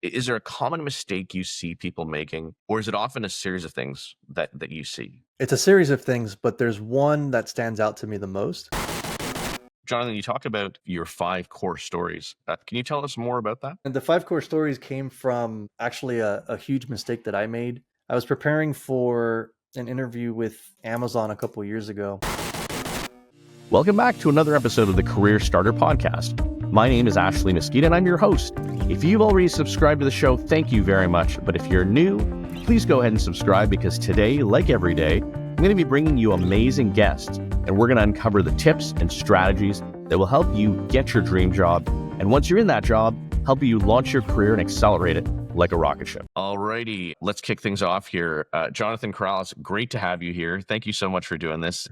Is there a common mistake you see people making, or is it often a series of things that you see? It's a series of things, but there's one that stands out to me the most. Jonathan, you talked about your 5 core stories. Can you tell us more about that? And the 5 core stories came from actually a huge mistake that I made. I was preparing for an interview with Amazon a couple years ago. Welcome back to another episode of the Career Starter Podcast. My name is Ashley Mesquita, and I'm your host. If you've already subscribed to the show, thank you very much. But if you're new, please go ahead and subscribe, because today, like every day, I'm going to be bringing you amazing guests, and we're going to uncover the tips and strategies that will help you get your dream job. And once you're in that job, help you launch your career and accelerate it like a rocket ship. Alrighty, let's kick things off here. Jonathan Corrales, great to have you here. Thank you so much for doing this.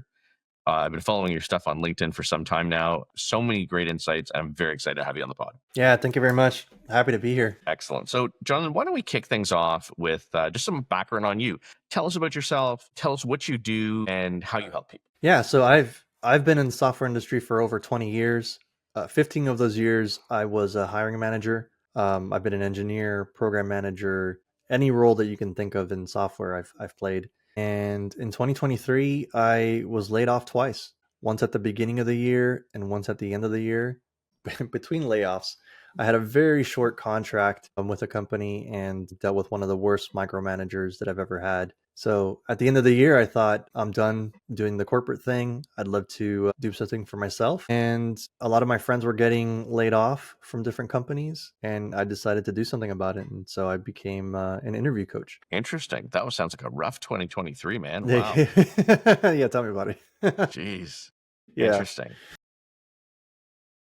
I've been following your stuff on LinkedIn for some time now. So many great insights. I'm very excited to have you on the pod. Yeah, thank you very much. Happy to be here. Excellent. So, Jonathan, why don't we kick things off with just some background on you? Tell us about yourself. Tell us what you do and how you help people. Yeah, so I've been in the software industry for over 20 years. 15 of those years, I was a hiring manager. I've been an engineer, program manager, any role that you can think of in software, I've played. And in 2023, I was laid off twice, once at the beginning of the year and once at the end of the year. Between layoffs, I had a very short contract with a company and dealt with one of the worst micromanagers that I've ever had. So at the end of the year, I thought, I'm done doing the corporate thing. I'd love to do something for myself. And a lot of my friends were getting laid off from different companies, and I decided to do something about it. And so I became an interview coach. Interesting. That sounds like a rough 2023, man. Wow. Wow. Yeah, tell me about it. Jeez. Yeah. Interesting.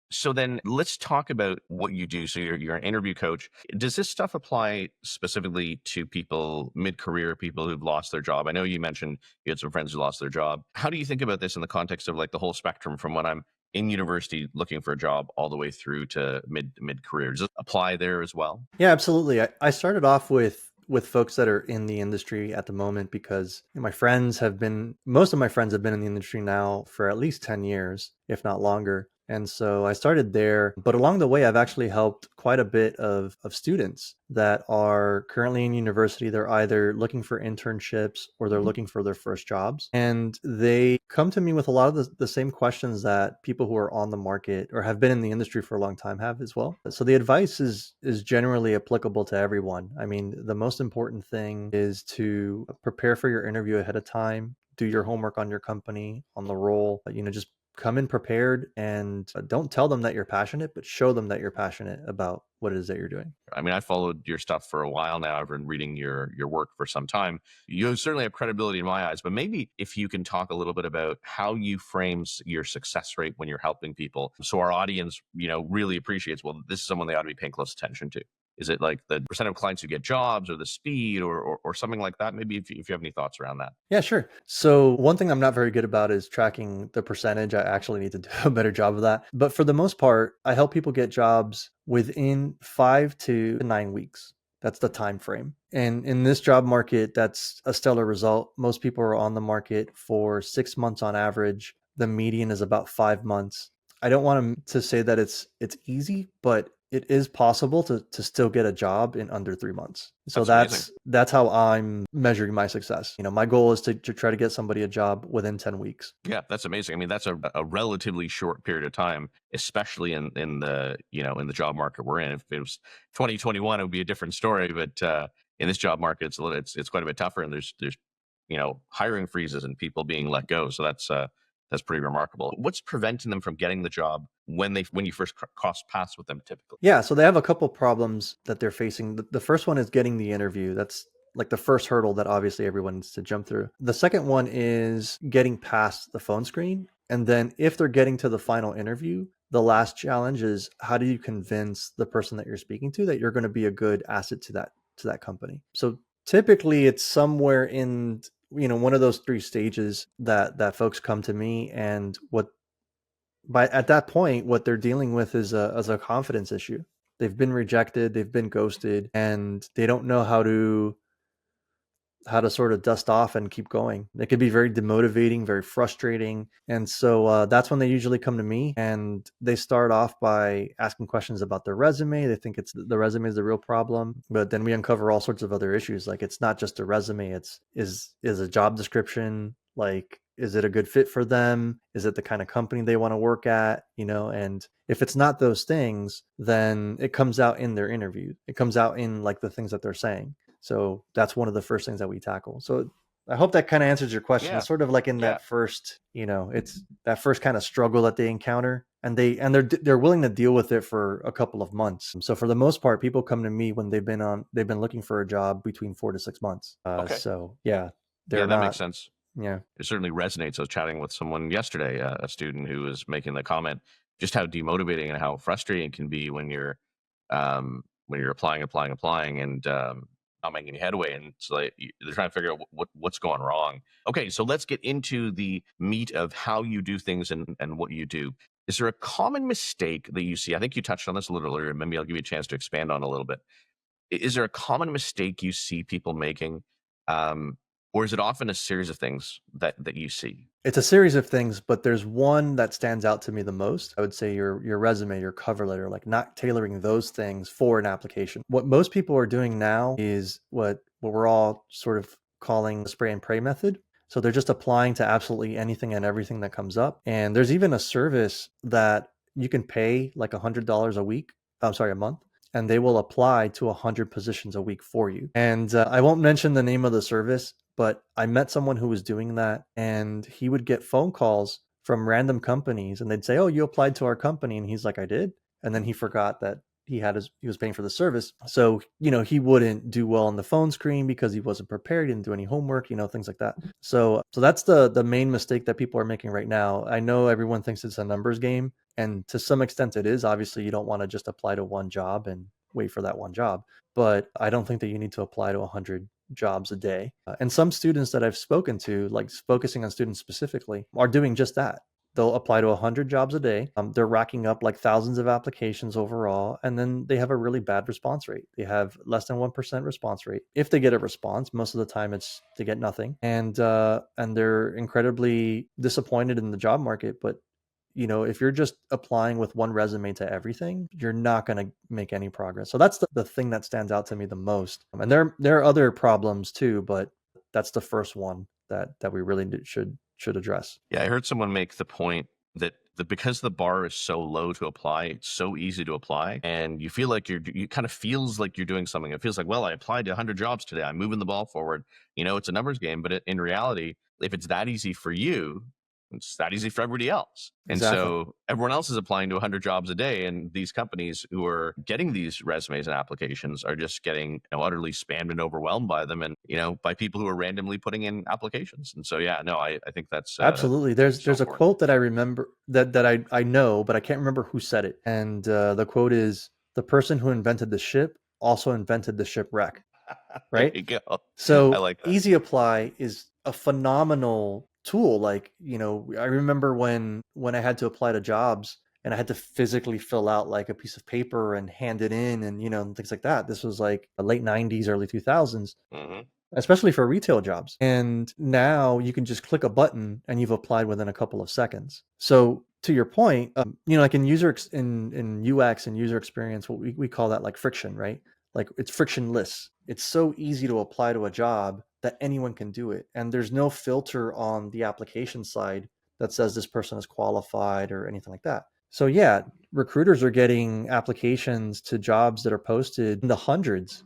So then let's talk about what you do. So you're an interview coach. Does this stuff apply specifically to people mid-career, people who've lost their job? I know you mentioned you had some friends who lost their job. How do you think about this in the context of like the whole spectrum from when I'm in university looking for a job all the way through to mid-career? Does it apply there as well? Yeah, absolutely. I started off with folks that are in the industry at the moment because most of my friends have been in the industry now for at least 10 years, if not longer. And so I started there, but along the way, I've actually helped quite a bit of students that are currently in university. They're either looking for internships or they're looking for their first jobs. And they come to me with a lot of the same questions that people who are on the market or have been in the industry for a long time have as well. So the advice is generally applicable to everyone. I mean, the most important thing is to prepare for your interview ahead of time, do your homework on your company, on the role, just come in prepared, and don't tell them that you're passionate, but show them that you're passionate about what it is that you're doing. I mean, I followed your stuff for a while now. I've been reading your work for some time. You certainly have credibility in my eyes, but maybe if you can talk a little bit about how you frame your success rate when you're helping people, so our audience, really appreciates, well, this is someone they ought to be paying close attention to. Is it like the percent of clients who get jobs, or the speed, or something like that? Maybe if you have any thoughts around that. Yeah, sure. So one thing I'm not very good about is tracking the percentage. I actually need to do a better job of that. But for the most part, I help people get jobs within 5 to 9 weeks. That's the time frame. And in this job market, that's a stellar result. Most people are on the market for 6 months on average. The median is about 5 months. I don't want to say that it's easy, but it is possible to still get a job in under 3 months. So that's how I'm measuring my success. My goal is to try to get somebody a job within 10 weeks. Yeah, that's amazing. I mean, that's a relatively short period of time, especially in the in the job market we're in. If it was 2021, it would be a different story. But in this job market, it's quite a bit tougher, and there's hiring freezes and people being let go. So that's pretty remarkable. What's preventing them from getting the job when you first cross paths with them typically? Yeah, so they have a couple problems that they're facing. The first one is getting the interview. That's like the first hurdle that obviously everyone needs to jump through. The second one is getting past the phone screen. And then if they're getting to the final interview, the last challenge is, how do you convince the person that you're speaking to that you're going to be a good asset to that company? So typically it's somewhere in one of those 3 stages that folks come to me, and at that point, what they're dealing with is a confidence issue. They've been rejected, they've been ghosted, and they don't know how to how to sort of dust off and keep going. It could be very demotivating, very frustrating. And so that's when they usually come to me, and they start off by asking questions about their resume. They think it's the resume is the real problem, but then we uncover all sorts of other issues. Like, it's not just a resume. It's is a job description, like, is it a good fit for them? Is it the kind of company they want to work at? And if it's not those things, then it comes out in their interview. It comes out in like the things that they're saying. So that's one of the first things that we tackle. So I hope that kind of answers your question. Yeah. It's sort of like in that first, it's that first kind of struggle that they encounter, and they're willing to deal with it for a couple of months. So for the most part, people come to me when they've been looking for a job between 4 to 6 months. Okay. So yeah, that makes sense. Yeah. It certainly resonates. I was chatting with someone yesterday, a student who was making the comment just how demotivating and how frustrating it can be when you're applying, and not making any headway. And it's like they're trying to figure out what's going wrong. Okay, so let's get into the meat of how you do things and what you do. Is there a common mistake that you see? I think you touched on this a little earlier. Maybe I'll give you a chance to expand on it a little bit. Is there a common mistake you see people making? Or is it often a series of things that you see? It's a series of things, but there's one that stands out to me the most. I would say your resume, your cover letter, like not tailoring those things for an application. What most people are doing now is what we're all sort of calling the spray and pray method. So they're just applying to absolutely anything and everything that comes up. And there's even a service that you can pay like $100 a week. I'm sorry, a month. And they will apply to 100 positions a week for you. And I won't mention the name of the service, but I met someone who was doing that, and he would get phone calls from random companies, and they'd say, "Oh, you applied to our company." And he's like, "I did." And then he forgot that he was paying for the service. So, he wouldn't do well on the phone screen because he wasn't prepared, he didn't do any homework, things like that. So that's the main mistake that people are making right now. I know everyone thinks it's a numbers game, and to some extent it is. Obviously, you don't want to just apply to one job and wait for that one job, but I don't think that you need to apply to 100 jobs a day. And some students that I've spoken to, like focusing on students specifically, are doing just that. They'll apply to 100 jobs a day. They're racking up like thousands of applications overall, and then they have a really bad response rate. They have less than 1% response rate. If they get a response, most of the time it's they get nothing, and they're incredibly disappointed in the job market. But if you're just applying with one resume to everything, you're not going to make any progress. So that's the thing that stands out to me the most. And there are other problems too, but that's the first one that we really should address. Yeah, I heard someone make the point that because the bar is so low to apply, it's so easy to apply, and you feel like you kind of feels like you're doing something. It feels like, well, I applied to 100 jobs today. I'm moving the ball forward. It's a numbers game, but in reality, if it's that easy for you, it's that easy for everybody else. Exactly. And so everyone else is applying to 100 jobs a day, and these companies who are getting these resumes and applications are just getting utterly spammed and overwhelmed by them, and by people who are randomly putting in applications. And so I think that's absolutely. There's a important quote that I remember that I know, but I can't remember who said it. And the quote is, "The person who invented the ship also invented the shipwreck." Right? There you go. So I like that. Easy Apply is a phenomenal tool. Like, I remember when I had to apply to jobs and I had to physically fill out like a piece of paper and hand it in, and and things like that. This was like the late 90s, early 2000s. Mm-hmm. Especially for retail jobs. And now you can just click a button and you've applied within a couple of seconds. So to your point, like in in UX and user experience, what we call that like friction, right? Like it's frictionless. It's so easy to apply to a job that anyone can do it. And there's no filter on the application side that says this person is qualified or anything like that. So yeah, recruiters are getting applications to jobs that are posted in the hundreds.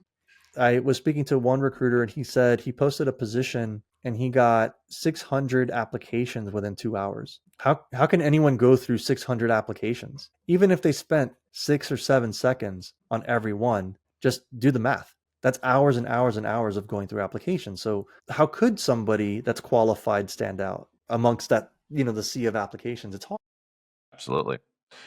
I was speaking to one recruiter and he said he posted a position and he got 600 applications within 2 hours. How can anyone go through 600 applications? Even if they spent 6 or 7 seconds on every one, just do the math. That's hours and hours and hours of going through applications. So how could somebody that's qualified stand out amongst that, the sea of applications? It's hard. Absolutely.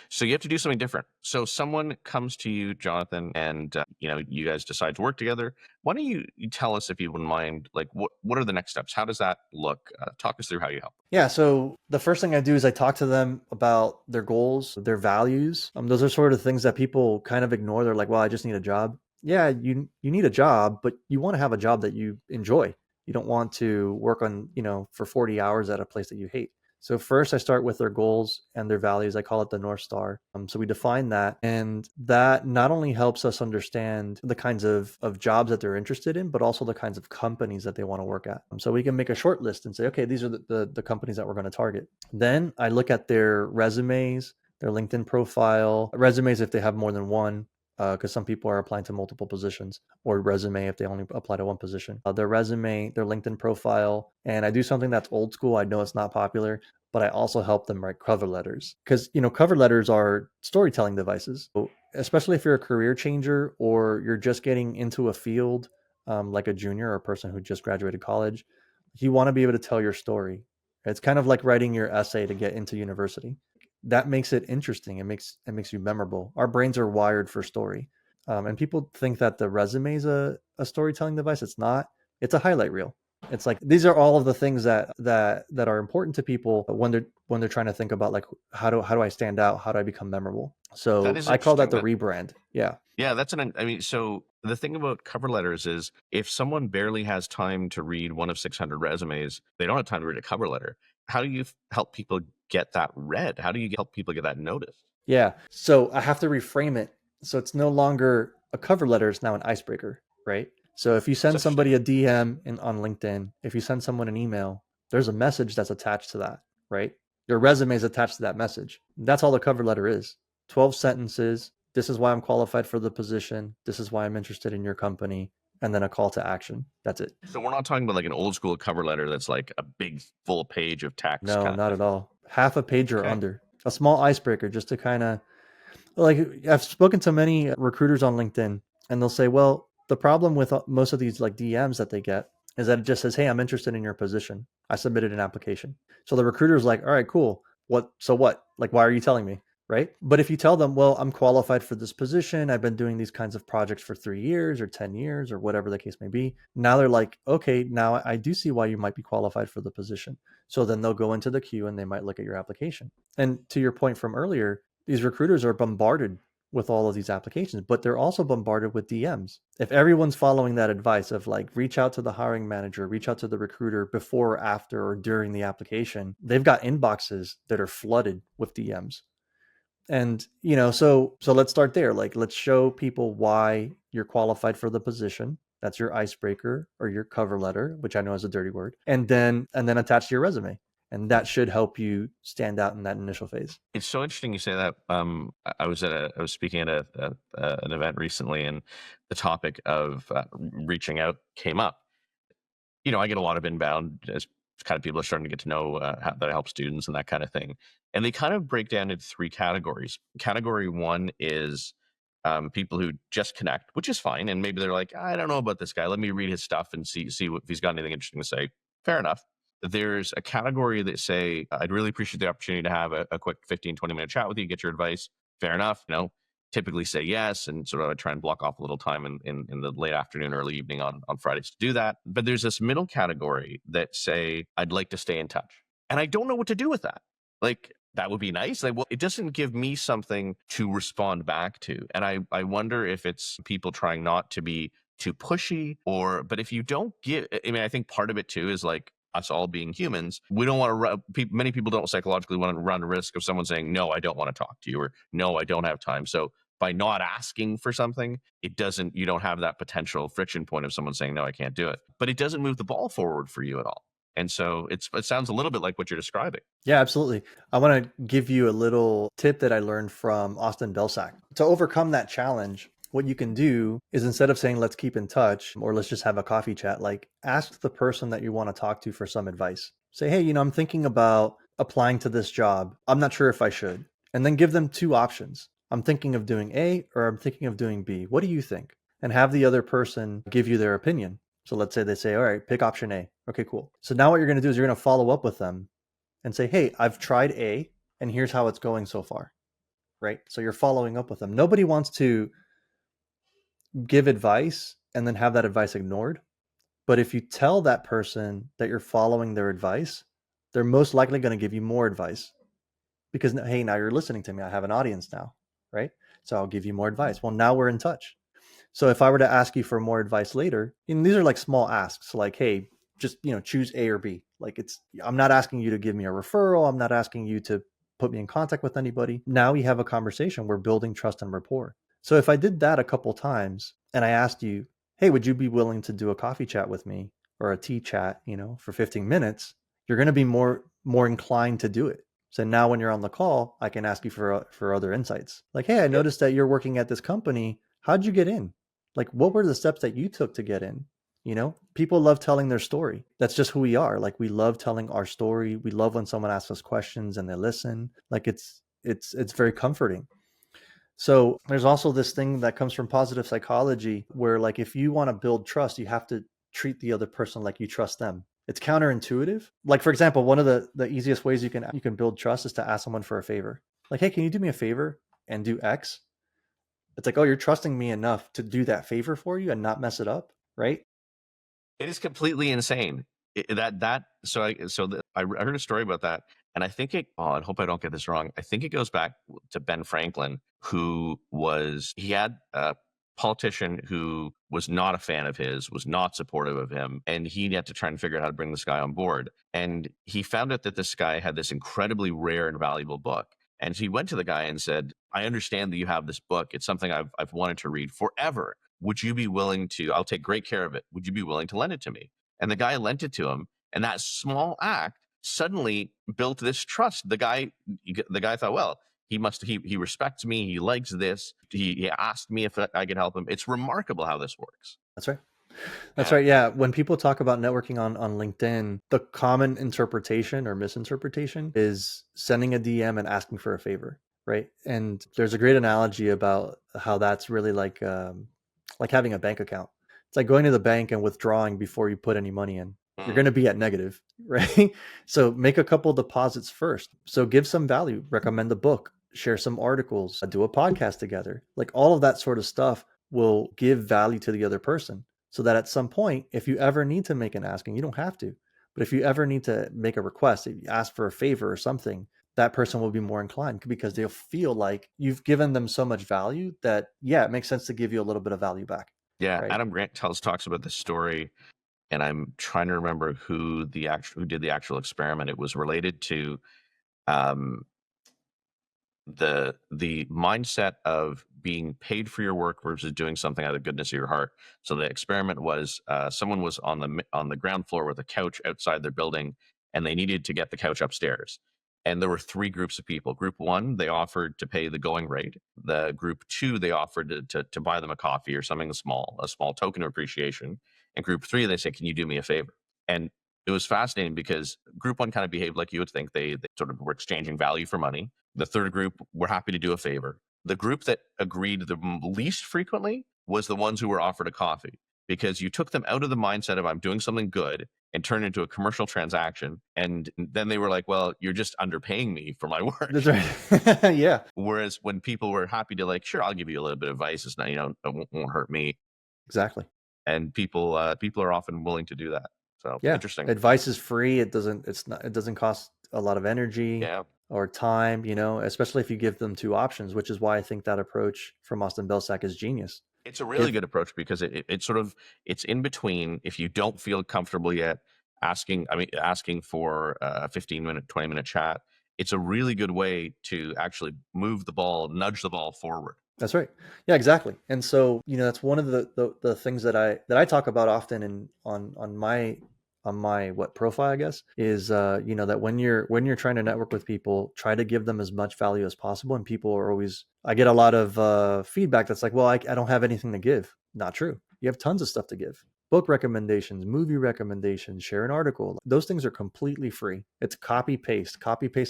So you have to do something different. So someone comes to you, Jonathan, and you guys decide to work together. Why don't you tell us, if you wouldn't mind, like what are the next steps? How does that look? Talk us through how you help. Yeah, so the first thing I do is I talk to them about their goals, their values. Those are sort of things that people kind of ignore. They're like, "Well, I just need a job." Yeah, you need a job, but you want to have a job that you enjoy. You don't want to work on, for 40 hours at a place that you hate. So first I start with their goals and their values. I call it the North Star. So we define that, and that not only helps us understand the kinds of jobs that they're interested in, but also the kinds of companies that they want to work at. So we can make a short list and say, okay, these are the companies that we're going to target. Then I look at their resumes, their LinkedIn profile, resumes if they have more than one, because some people are applying to multiple positions, or resume if they only apply to one position. Their resume, their LinkedIn profile, and I do something that's old school. I know it's not popular, but I also help them write cover letters, because cover letters are storytelling devices. So especially if you're a career changer or you're just getting into a field, like a junior or a person who just graduated college, you want to be able to tell your story. It's kind of like writing your essay to get into university. That makes it interesting. It makes you memorable. Our brains are wired for story, and people think that the resume is a storytelling device. It's not. It's a highlight reel. It's like these are all of the things that are important to people when they're trying to think about, like, how do I stand out? How do I become memorable? That So is I call that interesting. the rebrand. Yeah. Yeah, so the thing about cover letters is if someone barely has time to read one of 600 resumes, they don't have time to read a cover letter. How do you help people get that read? How do you help people get that noticed? Yeah. So I have to reframe it. So it's no longer a cover letter, it's now an icebreaker, right? So if you That's send interesting. somebody a DM on LinkedIn, if you send someone an email, there's a message that's attached to that, right? Your resume is attached to that message. That's all the cover letter is. 12 sentences. This is why I'm qualified for the position. This is why I'm interested in your company. And then a call to action. That's it. So we're not talking about like an old school cover letter that's like a big full page of text No, kind of not thing. at all. Half a page or Okay. under. A small icebreaker just to kind of, like, I've spoken to many recruiters on LinkedIn, and they'll say, well, the problem with most of these like DMs that they get is that it just says, hey, I'm interested in your position. I submitted an application. So the recruiter's like, all right, cool. What? Like, why are you telling me? Right. But if you tell them, well, I'm qualified for this position, I've been doing these kinds of projects for 3 years or 10 years or whatever the case may be. Now they're like, okay, now I do see why you might be qualified for the position. So then they'll go into the queue and they might look at your application. And to your point from earlier, these recruiters are bombarded with all of these applications, but they're also bombarded with DMs. If everyone's following that advice of like, reach out to the hiring manager, reach out to the recruiter before, after, or during the application, they've got inboxes that are flooded with DMs. And so let's start there. Like, let's show people why you're qualified for the position. That's your icebreaker or your cover letter, which I know is a dirty word, and then attach to your resume. And that should help you stand out in that initial phase. It's so interesting you say that. I was speaking at an event recently, and the topic of reaching out came up. I get a lot of inbound as kind of people are starting to get to know that I help students and that kind of thing. And they kind of break down into three categories. Category one is people who just connect, which is fine. And maybe they're like, I don't know about this guy. Let me read his stuff and see if he's got anything interesting to say. Fair enough. There's a category that say, I'd really appreciate the opportunity to have a quick 15, 20-minute chat with you, get your advice. Fair enough. Typically say yes, and sort of I try and block off a little time in the late afternoon, early evening on Fridays to do that. But there's this middle category that say, I'd like to stay in touch. And I don't know what to do with that. Like, that would be nice. Like, well, it doesn't give me something to respond back to. And I wonder if it's people trying not to be too pushy, but if you don't give, I mean, I think part of it too is like us all being humans. We don't want to, many people don't psychologically want to run the risk of someone saying, no, I don't want to talk to you, or no, I don't have time. So by not asking for something, you don't have that potential friction point of someone saying, no, I can't do it. But it doesn't move the ball forward for you at all. And so it sounds a little bit like what you're describing. Yeah, absolutely. I want to give you a little tip that I learned from Austin Belcak. To overcome that challenge, what you can do is, instead of saying, let's keep in touch, or let's just have a coffee chat, like, ask the person that you want to talk to for some advice. Say, hey, I'm thinking about applying to this job. I'm not sure if I should. And then give them two options. I'm thinking of doing A, or I'm thinking of doing B. What do you think? And have the other person give you their opinion. So let's say they say, all right, pick option A. Okay, cool. So now what you're going to do is you're going to follow up with them and say, hey, I've tried A, and here's how it's going so far, right? So you're following up with them. Nobody wants to give advice and then have that advice ignored. But if you tell that person that you're following their advice, they're most likely going to give you more advice, because, hey, now you're listening to me. I have an audience now, right? So I'll give you more advice. Well, now we're in touch. So if I were to ask you for more advice later, and these are like small asks, like, hey, just, choose A or B. Like I'm not asking you to give me a referral. I'm not asking you to put me in contact with anybody. Now we have a conversation. We're building trust and rapport. So if I did that a couple times and I asked you, hey, would you be willing to do a coffee chat with me or a tea chat, for 15 minutes, you're going to be more inclined to do it. So now when you're on the call, I can ask you for other insights. Like, hey, I noticed that you're working at this company. How'd you get in? Like, what were the steps that you took to get in? People love telling their story. That's just who we are. Like, we love telling our story. We love when someone asks us questions and they listen. Like, it's very comforting. So there's also this thing that comes from positive psychology where, like, if you want to build trust, you have to treat the other person like you trust them. It's counterintuitive. Like, for example, one of the easiest ways you can build trust is to ask someone for a favor. Like, hey, can you do me a favor and do X? It's like, oh, you're trusting me enough to do that favor for you and not mess it up, right? It is completely insane. I heard a story about that, and I think I hope I don't get this wrong. I think it goes back to Ben Franklin, he had a politician who was not a fan of his, was not supportive of him, and he had to try and figure out how to bring this guy on board. And he found out that this guy had this incredibly rare and valuable book. And he went to the guy and said, I understand that you have this book. It's something I've wanted to read forever. Would you be willing to, I'll take great care of it. Would you be willing to lend it to me? And the guy lent it to him. And that small act suddenly built this trust. The guy thought, well, he respects me. He likes this. He asked me if I could help him. It's remarkable how this works. That's right. That's right. Yeah. When people talk about networking on LinkedIn, the common interpretation or misinterpretation is sending a DM and asking for a favor. Right. And there's a great analogy about how that's really like having a bank account. It's like going to the bank and withdrawing before you put any money in. You're going to be at negative, right? So make a couple deposits first. So give some value, recommend a book, share some articles, do a podcast together. Like, all of that sort of stuff will give value to the other person, so that at some point, if you ever need to make an ask, and you don't have to, but if you ever need to make a request, if you ask for a favor or something, that person will be more inclined, because they'll feel like you've given them so much value that, yeah, it makes sense to give you a little bit of value back. Yeah. Right? Adam Grant talks about this story, and I'm trying to remember who did the actual experiment. It was related to the mindset of being paid for your work versus doing something out of the goodness of your heart. So the experiment was someone was on the ground floor with a couch outside their building, and they needed to get the couch upstairs. And there were three groups of people. Group one, they offered to pay the going rate. The group two, they offered to buy them a coffee or something small, a small token of appreciation. And group three, they said, can you do me a favor? And it was fascinating because group one kind of behaved like you would think. They sort of were exchanging value for money. The third group were happy to do a favor. The group that agreed the least frequently was the ones who were offered a coffee, because you took them out of the mindset of I'm doing something good and turned it into a commercial transaction. And then they were like, well, you're just underpaying me for my work. That's right. Yeah. Whereas when people were happy to, like, sure, I'll give you a little bit of advice. It's not, it won't hurt me. Exactly. And people are often willing to do that. So yeah, interesting. Advice is free. It doesn't cost a lot of energy or time, especially if you give them two options, which is why I think that approach from Austin Belcak is genius. It's a really good approach, because it's in between. If you don't feel comfortable yet asking for a 15-minute, 20-minute chat, it's a really good way to actually nudge the ball forward. That's right. Yeah, exactly. And so, that's one of the things that I talk about often on my profile, I guess, is that when you're trying to network with people, try to give them as much value as possible. And people are always, I get a lot of feedback that's like, well, I don't have anything to give. Not true. You have tons of stuff to give. Book recommendations, movie recommendations, share an article. Those things are completely free. It's copy paste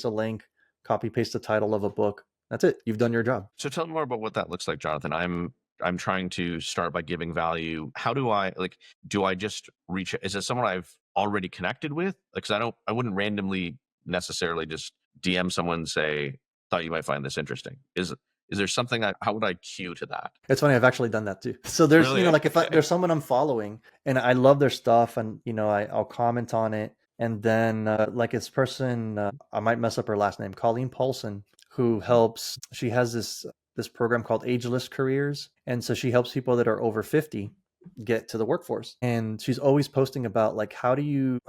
a link, copy paste the title of a book. That's it. You've done your job. So tell me more about what that looks like, Jonathan. I'm trying to start by giving value. How do I just reach? Is it someone I've already connected with? Because I wouldn't randomly necessarily just DM someone and say, thought you might find this interesting. Is there something how would I cue to that? It's funny. I've actually done that too. So there's, really? If there's someone I'm following and I love their stuff, and, I'll comment on it. And then this person, I might mess up her last name, Colleen Paulson, who helps, she has this program called Ageless Careers. And so she helps people that are over 50 get to the workforce. And she's always posting about like, how do you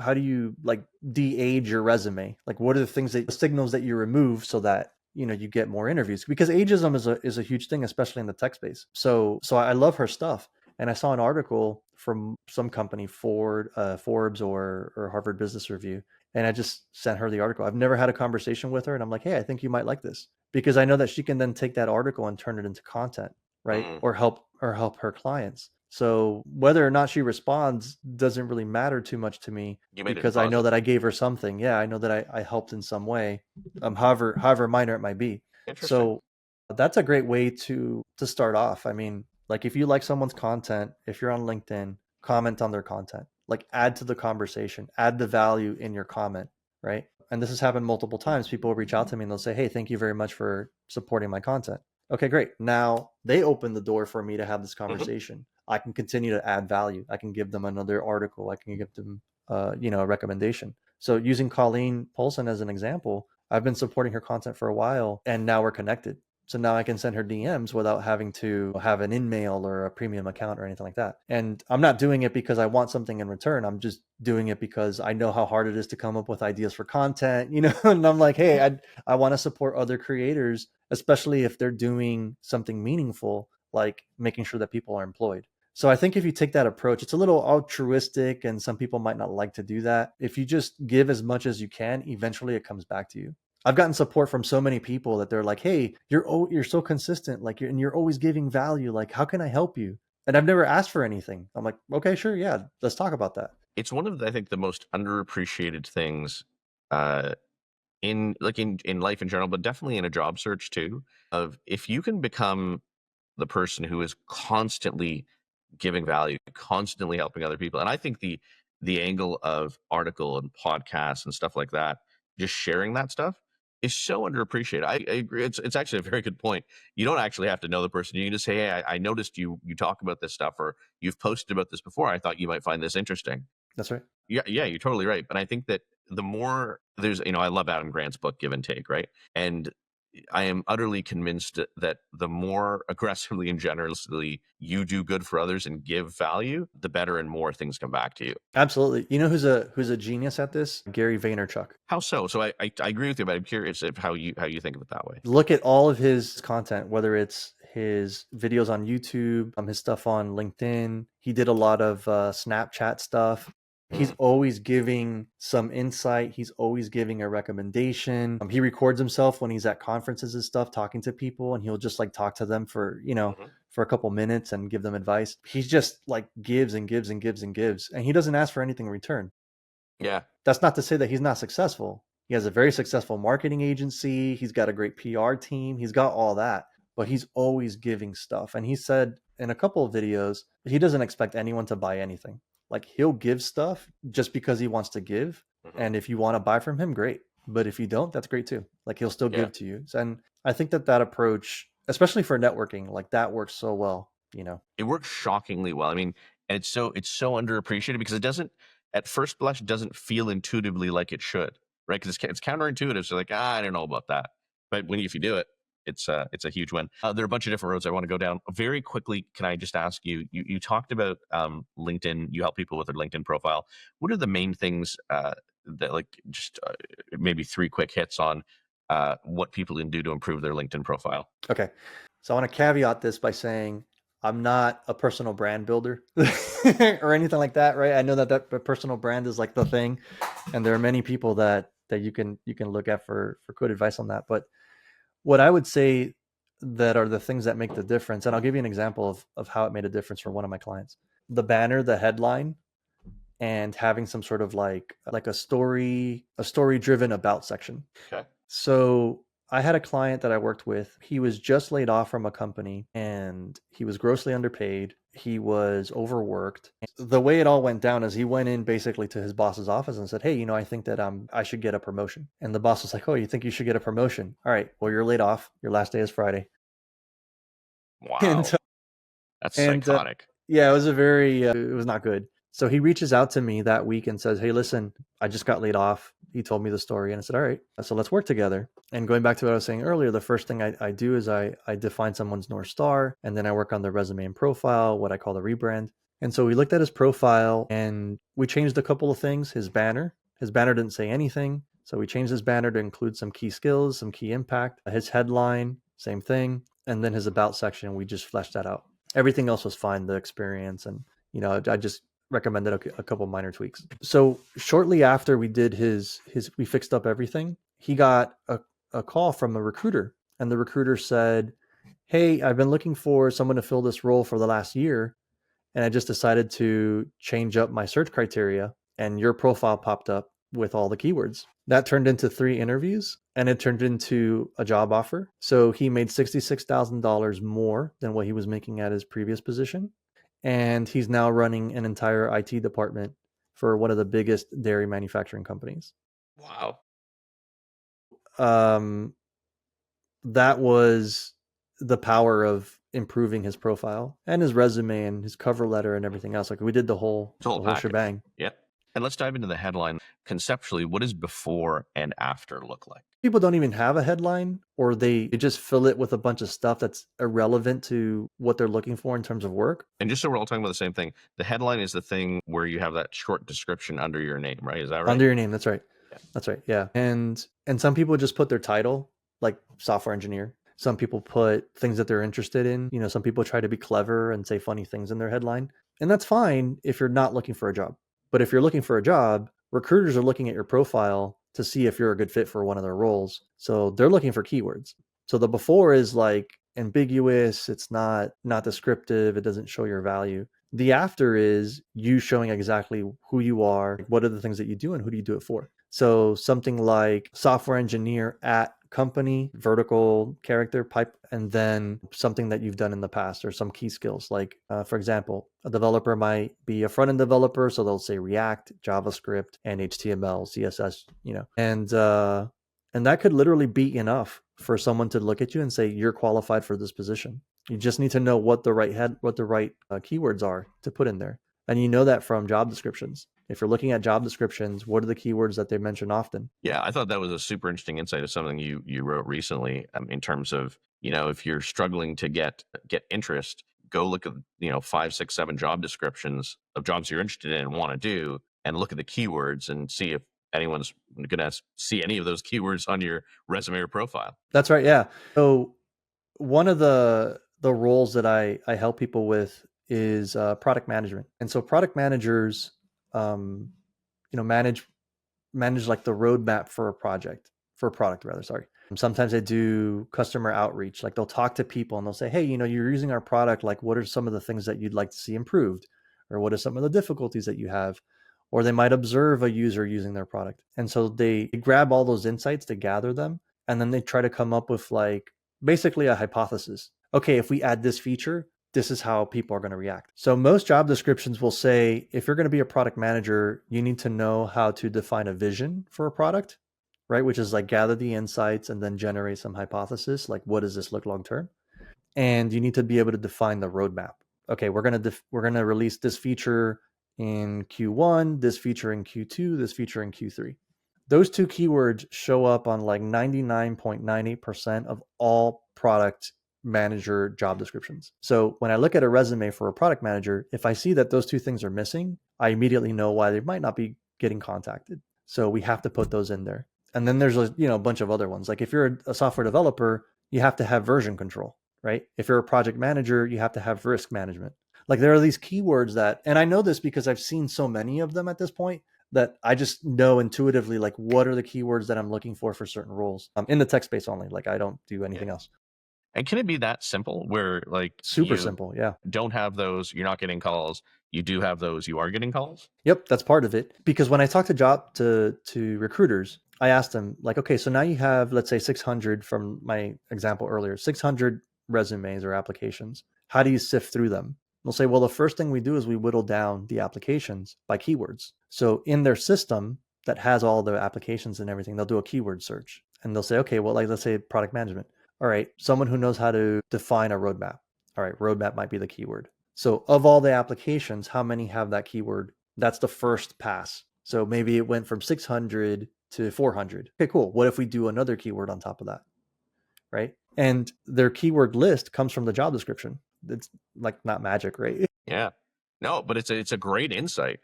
like de-age your resume? Like, what are the things that signals that you remove so that you get more interviews? Because ageism is a huge thing, especially in the tech space. So I love her stuff. And I saw an article from some company, Forbes or Harvard Business Review, and I just sent her the article. I've never had a conversation with her, and I'm like, hey, I think you might like this, because I know that she can then take that article and turn it into content, right? Or help her clients. So whether or not she responds doesn't really matter too much to me, because I know that I gave her something. Yeah, I know that I helped in some way, however minor it might be. So that's a great way to start off. I mean, like, if you like someone's content, if you're on LinkedIn, comment on their content. Like, add to the conversation, add the value in your comment, right? And this has happened multiple times. People will reach out to me and they'll say, hey, thank you very much for supporting my content. Okay, great. Now they open the door for me to have this conversation. I can continue to add value. I can give them another article. I can give them, a recommendation. So using Colleen Polson as an example, I've been supporting her content for a while, and now we're connected. So now I can send her DMs without having to have an in-mail or a premium account or anything like that. And I'm not doing it because I want something in return. I'm just doing it because I know how hard it is to come up with ideas for content, and I'm like, hey, I want to support other creators, especially if they're doing something meaningful, like making sure that people are employed. So I think if you take that approach, it's a little altruistic, and some people might not like to do that. If you just give as much as you can, eventually it comes back to you. I've gotten support from so many people that they're like, hey, you're so consistent, like, you're always giving value. Like, how can I help you? And I've never asked for anything. I'm like, okay, sure. Yeah. Let's talk about that. It's one of I think the most underappreciated things in life in general, but definitely in a job search too, of if you can become the person who is constantly giving value, constantly helping other people. And I think the angle of article and podcasts and stuff like that, just sharing that stuff, is so underappreciated. I agree. It's actually a very good point. You don't actually have to know the person. You can just say, hey, I noticed you talk about this stuff, or you've posted about this before. I thought you might find this interesting. That's right. Yeah, you're totally right. But I think that the more there's, I love Adam Grant's book, Give and Take, right? And I am utterly convinced that the more aggressively and generously you do good for others and give value, the better and more things come back to you. Absolutely. You know who's a genius at this? Gary Vaynerchuk. How so? So I agree with you, but I'm curious of how you think of it that way. Look at all of his content, whether it's his videos on YouTube, his stuff on LinkedIn. He did a lot of Snapchat stuff. He's always giving some insight. He's always giving a recommendation. He records himself when he's at conferences and stuff, talking to people, and he'll just like talk to them for, for a couple minutes and give them advice. He just like gives and gives and gives and gives, and he doesn't ask for anything in return. Yeah. That's not to say that he's not successful. He has a very successful marketing agency. He's got a great PR team. He's got all that, but he's always giving stuff. And he said in a couple of videos, he doesn't expect anyone to buy anything. Like, he'll give stuff just because he wants to give. And if you want to buy from him, great. But if you don't, that's great too. Like, he'll still give to you. And I think that approach, especially for networking, like, that works so well, It works shockingly well. I mean, and it's so underappreciated because it doesn't, at first blush, doesn't feel intuitively like it should, right? Because it's counterintuitive. So like, I don't know about that. But if you do it, it's a huge win. There are a bunch of different roads I want to go down. Very quickly, can I just ask you, you talked about LinkedIn, you help people with their LinkedIn profile. What are the main things that, like, just maybe 3 quick hits on what people can do to improve their LinkedIn profile? Okay. So I want to caveat this by saying I'm not a personal brand builder or anything like that, right? I know that personal brand is like the thing, and there are many people that you can look at for good advice on that. But what I would say that are the things that make the difference, and I'll give you an example of how it made a difference for one of my clients. The banner, the headline, and having some sort of like a story driven about section. Okay. So I had a client that I worked with. He was just laid off from a company, and he was grossly underpaid. He was overworked. The way it all went down is he went in basically to his boss's office and said, hey, I think that I should get a promotion. And the boss was like, oh, you think you should get a promotion? All right, well, you're laid off. Your last day is Friday. Wow. That's psychotic. Yeah, it was it was not good. So he reaches out to me that week and says, hey, listen, I just got laid off. He told me the story, and I said, all right, so let's work together. And going back to what I was saying earlier, the first thing I do is I define someone's North Star, and then I work on their resume and profile, what I call the rebrand. And so we looked at his profile and we changed a couple of things. His banner didn't say anything. So we changed his banner to include some key skills, some key impact. His headline, same thing. And then his about section, we just fleshed that out. Everything else was fine, the experience. And, I just recommended a couple minor tweaks. So shortly after we did we fixed up everything, he got a call from a recruiter. And the recruiter said, hey, I've been looking for someone to fill this role for the last year. And I just decided to change up my search criteria, and your profile popped up with all the keywords. That turned into 3 interviews, and it turned into a job offer. So he made $66,000 more than what he was making at his previous position. And he's now running an entire IT department for one of the biggest dairy manufacturing companies. Wow. That was the power of improving his profile and his resume and his cover letter and everything else. Like we did the whole shebang. Yeah. And let's dive into the headline. Conceptually, what does before and after look like? People don't even have a headline, or they just fill it with a bunch of stuff that's irrelevant to what they're looking for in terms of work. And just so we're all talking about the same thing, the headline is the thing where you have that short description under your name, right? Is that right? Under your name, that's right. Yeah. That's right. Yeah. And some people just put their title, like software engineer. Some people put things that they're interested in. Some people try to be clever and say funny things in their headline. And that's fine if you're not looking for a job. But if you're looking for a job, recruiters are looking at your profile to see if you're a good fit for one of their roles. So they're looking for keywords. So the before is like ambiguous. It's not descriptive. It doesn't show your value. The after is you showing exactly who you are, what are the things that you do, and who do you do it for. So something like software engineer at company, vertical character pipe, and then something that you've done in the past or some key skills. Like, for example, a developer might be a front-end developer, so they'll say React, JavaScript, and HTML, CSS, and that could literally be enough for someone to look at you and say, you're qualified for this position. You just need to know what the right keywords are to put in there. And you know that from job descriptions. If you're looking at job descriptions, what are the keywords that they mention often? Yeah, I thought that was a super interesting insight of something you wrote recently, in terms of, if you're struggling to get interest, go look at, 5, 6, 7 job descriptions of jobs you're interested in and want to do, and look at the keywords and see if anyone's going to see any of those keywords on your resume or profile. That's right. Yeah. So one of the roles that I help people with is product management. And so product managers, manage like the roadmap for a product rather. Sorry. Sometimes they do customer outreach. Like they'll talk to people and they'll say, hey, you're using our product. Like, what are some of the things that you'd like to see improved? Or what are some of the difficulties that you have? Or they might observe a user using their product. And so they grab all those insights to gather them. And then they try to come up with like basically a hypothesis. Okay, if we add this feature, this is how people are going to react. So most job descriptions will say, if you're going to be a product manager, you need to know how to define a vision for a product, right? Which is like gather the insights and then generate some hypothesis. Like, what does this look long term? And you need to be able to define the roadmap. Okay, we're going to release this feature in Q1, this feature in Q2, this feature in Q3. Those 2 keywords show up on like 99.98% of all product manager job descriptions. So when I look at a resume for a product manager, if I see that those 2 things are missing, I immediately know why they might not be getting contacted. So we have to put those in there. And then there's a bunch of other ones. Like if you're a software developer, you have to have version control, right? If you're a project manager, you have to have risk management. Like there are these keywords that, and I know this because I've seen so many of them at this point, that I just know intuitively, like what are the keywords that I'm looking for certain roles in the tech space only. Like I don't do anything else. And can it be that simple where like super simple? Yeah. Don't have those, you're not getting calls. You do have those, you are getting calls? Yep, that's part of it. Because when I talk to recruiters, I ask them like, okay, so now you have, let's say 600 from my example earlier, 600 resumes or applications. How do you sift through them? They'll say, well, the first thing we do is we whittle down the applications by keywords. So in their system that has all the applications and everything, they'll do a keyword search. And they'll say, okay, well, like let's say product management. All right, someone who knows how to define a roadmap. All right, roadmap might be the keyword. So of all the applications, how many have that keyword? That's the first pass. So maybe it went from 600 to 400. Okay, cool. What if we do another keyword on top of that? Right? And their keyword list comes from the job description. It's like not magic, right? Yeah. No, but it's a great insight.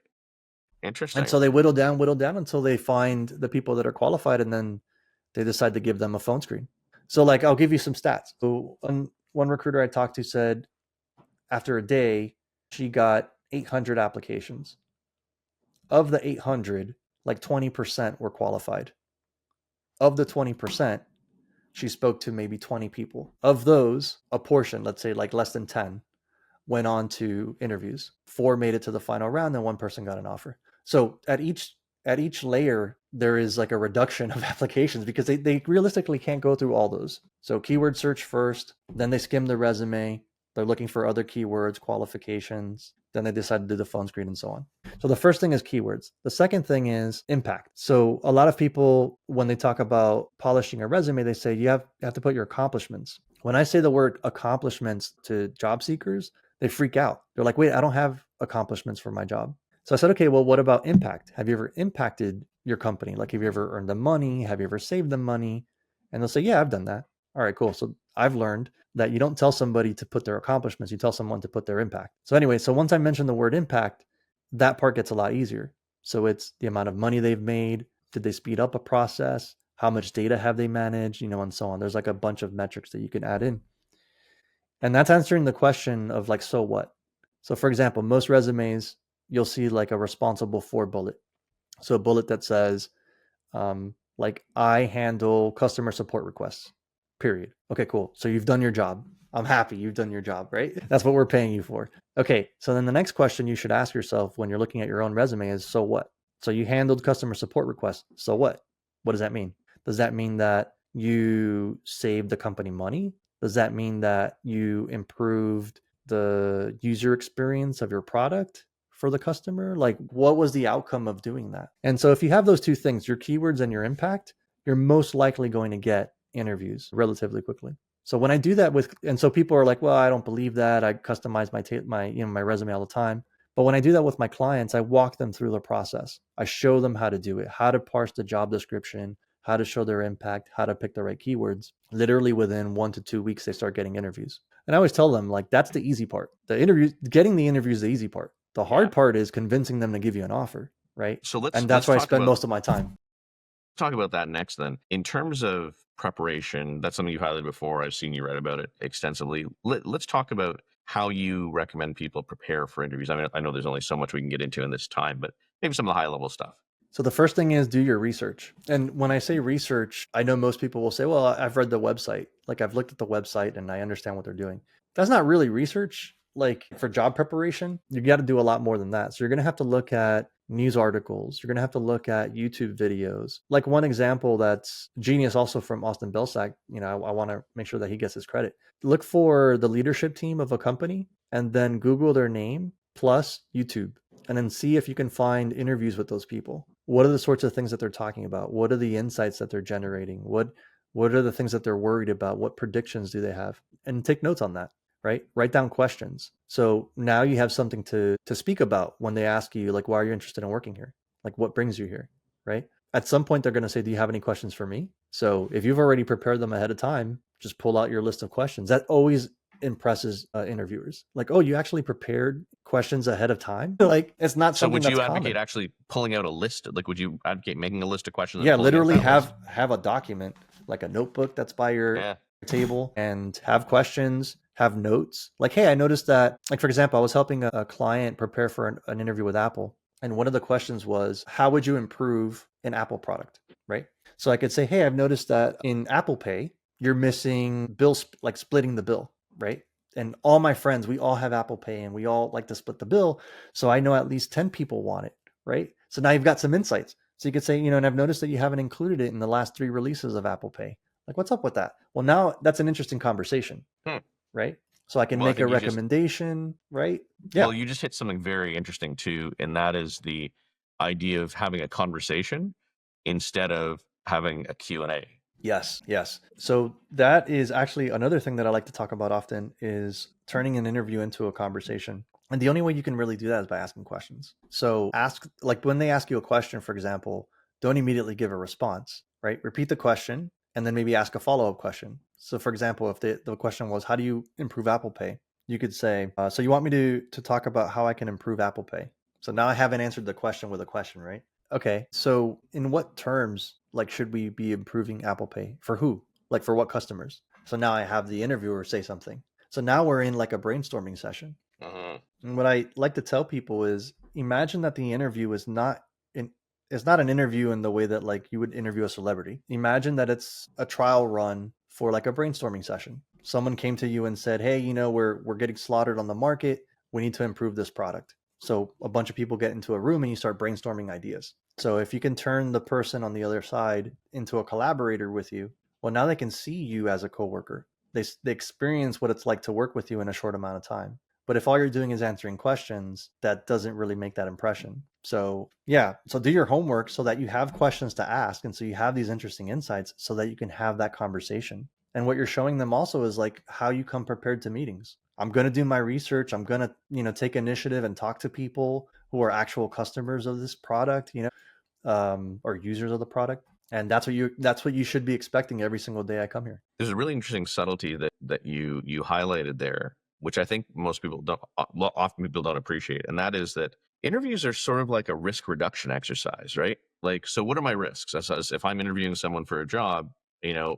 And Interesting. so they whittle down until they find the people that are qualified, and then they decide to give them a phone screen. So like, I'll give you some stats. So one recruiter I talked to said after a day, she got 800 applications. Of the 800, like 20% were qualified. Of the 20%, she spoke to maybe 20 people. Of those, a portion, let's say like less than 10, went on to interviews. 4 made it to the final round, and 1 person got an offer. So at each layer, there is like a reduction of applications because they realistically can't go through all those. So keyword search first, then they skim the resume. They're looking for other keywords, qualifications. Then they decide to do the phone screen and so on. So the first thing is keywords. The second thing is impact. So a lot of people, when they talk about polishing a resume, they say you have to put your accomplishments. When I say the word accomplishments to job seekers, they freak out. They're like, wait, I don't have accomplishments for my job. So I said, okay, well, what about impact? Have you ever impacted your company? Like, have you ever earned them money? Have you ever saved them money? And they'll say, yeah, I've done that. All right, cool. So I've learned that you don't tell somebody to put their accomplishments, you tell someone to put their impact. So anyway, so once I mention the word impact, that part gets a lot easier. So it's the amount of money they've made. Did they speed up a process? How much data have they managed? And so on. There's like a bunch of metrics that you can add in. And that's answering the question of like, so what? So for example, most resumes, you'll see like a responsible for bullet. So a bullet that says, like, I handle customer support requests, period. Okay, cool. So you've done your job. I'm happy you've done your job, right? That's what we're paying you for. Okay, so then the next question you should ask yourself when you're looking at your own resume is, so what? So you handled customer support requests. So what? What does that mean? Does that mean that you saved the company money? Does that mean that you improved the user experience of your product for the customer? Like, what was the outcome of doing that? And so if you have those two things, your keywords and your impact, you're most likely going to get interviews relatively quickly. So when I do that and so people are like, well, I don't believe that. I customize my resume all the time. But when I do that with my clients, I walk them through the process. I show them how to do it, how to parse the job description, how to show their impact, how to pick the right keywords. Literally within 1 to 2 weeks, they start getting interviews. And I always tell them, like, that's the easy part. Getting the interview is the easy part. The hard part is convincing them to give you an offer, right? So and that's where I spend most of my time. Talk about that next then. In terms of preparation, that's something you highlighted before. I've seen you write about it extensively. Let's talk about how you recommend people prepare for interviews. I mean, I know there's only so much we can get into in this time, but maybe some of the high level stuff. So the first thing is do your research. And when I say research, I know most people will say, well, I've read the website. Like, I've looked at the website and I understand what they're doing. That's not really research. Like, for job preparation, you got to do a lot more than that. So you're going to have to look at news articles. You're going to have to look at YouTube videos. Like, one example that's genius also from Austin Belcak, I want to make sure that he gets his credit. Look for the leadership team of a company and then Google their name plus YouTube, and then see if you can find interviews with those people. What are the sorts of things that they're talking about? What are the insights that they're generating? What are the things that they're worried about? What predictions do they have? And take notes on that, right? Write down questions. So now you have something to speak about when they ask you, like, why are you interested in working here? Like, what brings you here, right? At some point, they're going to say, do you have any questions for me? So if you've already prepared them ahead of time, just pull out your list of questions. That always impresses interviewers. Like, oh, you actually prepared questions ahead of time? Like, it's not something that's common. So would you advocate actually pulling out a list? Like, would you advocate making a list of questions? Yeah, literally have a document, like a notebook that's by your table, and have questions, have notes. Like, hey, I noticed that, like, for example, I was helping a client prepare for an interview with Apple. And one of the questions was, how would you improve an Apple product, right? So I could say, hey, I've noticed that in Apple Pay, you're missing like splitting the bill, right? And all my friends, we all have Apple Pay and we all like to split the bill. So I know at least 10 people want it, right? So now you've got some insights. So you could say, and I've noticed that you haven't included it in the last 3 releases of Apple Pay. Like, what's up with that? Well, now that's an interesting conversation, right? So I can make a recommendation, right? Yeah. Well, you just hit something very interesting too, and that is the idea of having a conversation instead of having a Q&A. Yes. So that is actually another thing that I like to talk about often, is turning an interview into a conversation. And the only way you can really do that is by asking questions. So like, when they ask you a question, for example, don't immediately give a response, right? Repeat the question and then maybe ask a follow-up question. So for example, if the question was, how do you improve Apple Pay? you could say, so you want me to talk about how I can improve Apple Pay? So now I haven't answered the question with a question, right? Okay, so in what terms, like, should we be improving Apple Pay? For who? Like, for what customers? So now I have the interviewer say something. So now we're in like a brainstorming session. And what I like to tell people is, imagine that the interview is not it's not an interview in the way that like you would interview a celebrity. Imagine that it's a trial run for like a brainstorming session. Someone came to you and said, "Hey, we're getting slaughtered on the market. We need to improve this product." So a bunch of people get into a room and you start brainstorming ideas. So if you can turn the person on the other side into a collaborator with you, well, now they can see you as a coworker. They experience what it's like to work with you in a short amount of time. But if all you're doing is answering questions, that doesn't really make that impression. So yeah, so do your homework so that you have questions to ask. And so you have these interesting insights so that you can have that conversation. And what you're showing them also is like how you come prepared to meetings. I'm going to do my research. I'm going to, take initiative and talk to people who are actual customers of this product, or users of the product. And that's what you should be expecting every single day I come here. There's a really interesting subtlety that you highlighted there, which I think most people often people don't appreciate. And that is that interviews are sort of like a risk reduction exercise, right? Like, so what are my risks? As if I'm interviewing someone for a job,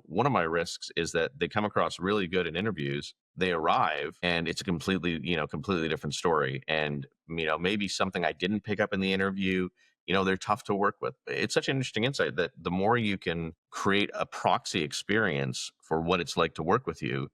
one of my risks is that they come across really good in interviews. They arrive and it's a completely different story. And, maybe something I didn't pick up in the interview, they're tough to work with. It's such an interesting insight that the more you can create a proxy experience for what it's like to work with you,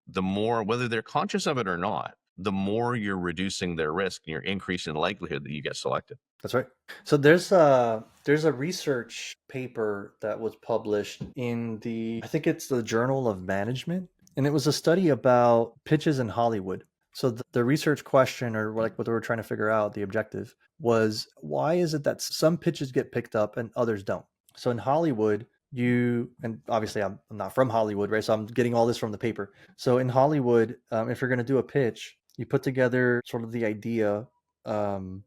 the more, whether they're conscious of it or not, the more you're reducing their risk and you're increasing the likelihood that you get selected. That's right. So there's a research paper that was published in I think it's the Journal of Management, and it was a study about pitches in Hollywood. So the research question, or like what they were trying to figure out, the objective was, why is it that some pitches get picked up and others don't? So in Hollywood, and obviously I'm not from Hollywood, right? So I'm getting all this from the paper. So in Hollywood, if you're going to do a pitch, you put together sort of the idea, and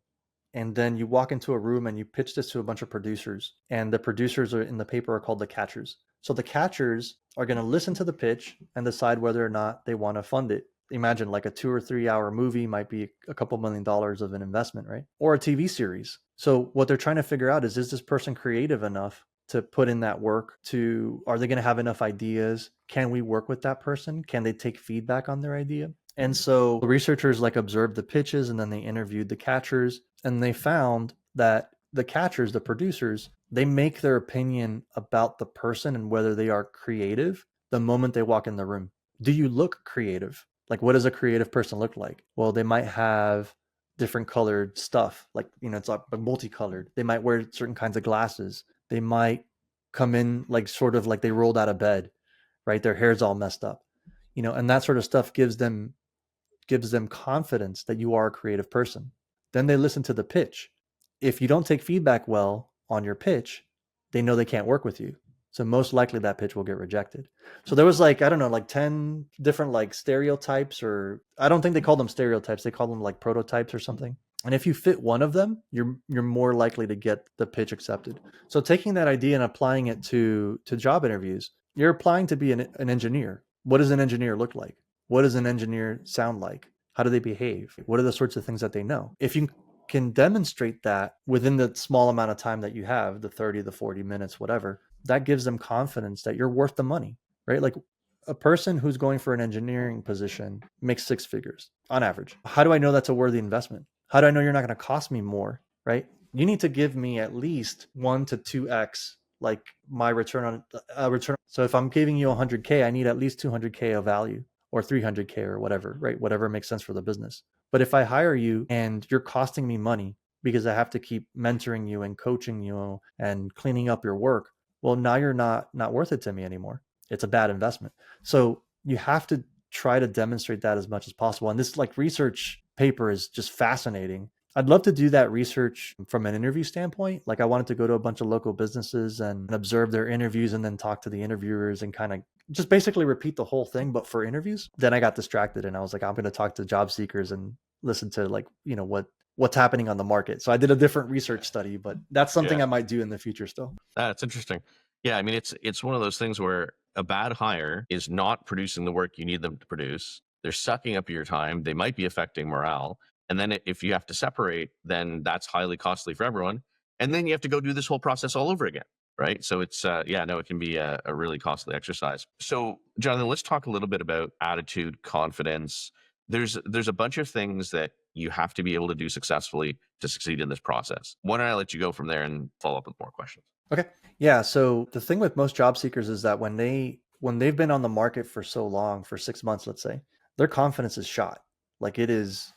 then you walk into a room and you pitch this to a bunch of producers. And the producers in the paper are called the catchers. So the catchers are going to listen to the pitch and decide whether or not they want to fund it. Imagine like a 2 or 3 hour movie might be a couple $1 million of an investment, right? Or a TV series. So what they're trying to figure out is this person creative enough to put in that work? Are they going to have enough ideas? Can we work with that person? Can they take feedback on their idea? And so the researchers like observed the pitches, and then they interviewed the catchers, and they found that the catchers, the producers, they make their opinion about the person and whether they are creative the moment they walk in the room. Do you look creative? Like, what does a creative person look like? Well, they might have different colored stuff, like, it's like multicolored. They might wear certain kinds of glasses. They might come in like sort of like they rolled out of bed, right? Their hair's all messed up, and that sort of stuff gives them confidence that you are a creative person. Then they listen to the pitch. If you don't take feedback well on your pitch, they know they can't work with you. So most likely that pitch will get rejected. So there was like, I don't know, like 10 different like stereotypes, or I don't think they call them stereotypes. They call them like prototypes or something. And if you fit one of them, you're more likely to get the pitch accepted. So taking that idea and applying it to job interviews, you're applying to be an engineer. What does an engineer look like? What does an engineer sound like? How do they behave? What are the sorts of things that they know? If you can demonstrate that within the small amount of time that you have, the 30, the 40 minutes, whatever, that gives them confidence that you're worth the money, right? Like a person who's going for an engineering position makes 6 figures on average. How do I know that's a worthy investment? How do I know you're not going to cost me more, right? You need to give me at least 1 to 2x like my return on. So if I'm giving you 100K, I need at least 200K of value, or 300K or whatever, right? Whatever makes sense for the business. But if I hire you and you're costing me money because I have to keep mentoring you and coaching you and cleaning up your work, well, now you're not worth it to me anymore. It's a bad investment. So you have to try to demonstrate that as much as possible. And this like research paper is just fascinating. I'd love to do that research from an interview standpoint. Like I wanted to go to a bunch of local businesses and observe their interviews and then talk to the interviewers and kind of just basically repeat the whole thing, but for interviews. Then I got distracted and I was like, I'm going to talk to job seekers and listen to like, what's happening on the market. So I did a different research study, but that's something I might do in the future still. That's interesting. Yeah. I mean, it's one of those things where a bad hire is not producing the work you need them to produce. they're sucking up your time, they might be affecting morale. And then if you have to separate, then that's highly costly for everyone. And then you have to go do this whole process all over again. Right. So it's, it can be a really costly exercise. So Jonathan, let's talk a little bit about attitude, confidence. There's a bunch of things that you have to be able to do successfully to succeed in this process. Why don't I let you go from there and follow up with more questions? Okay. Yeah. So the thing with most job seekers is that when they've been on the market for so long, for 6 months, let's say, their confidence is shot. Like it is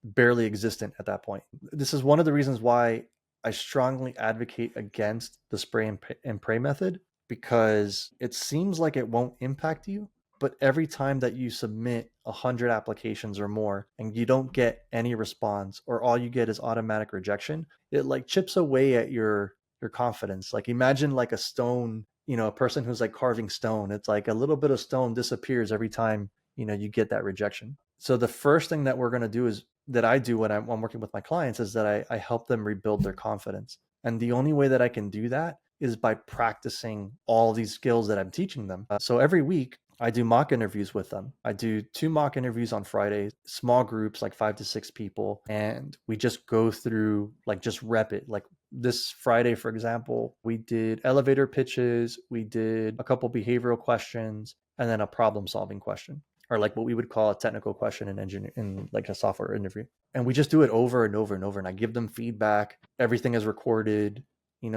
barely existent at that point. This is one of the reasons why I strongly advocate against the spray and pray method, because it seems like it won't impact you. But every time that you submit 100 applications or more and you don't get any response, or all you get is automatic rejection, it like chips away at your confidence. Like imagine like a stone, a person who's like carving stone. It's like a little bit of stone disappears every time, you get that rejection. So the first thing that we're going to do is that I do when I'm working with my clients is that I help them rebuild their confidence. And the only way that I can do that is by practicing all these skills that I'm teaching them. So every week I do mock interviews with them. I do 2 mock interviews on Fridays, small groups, like 5 to 6 people. And we just go through, like, just rep it. Like this Friday, for example, we did elevator pitches. We did a couple behavioral questions and then a problem solving question, or like what we would call a technical question in like a software interview. And we just do it over and over and over. And I give them feedback. Everything is recorded,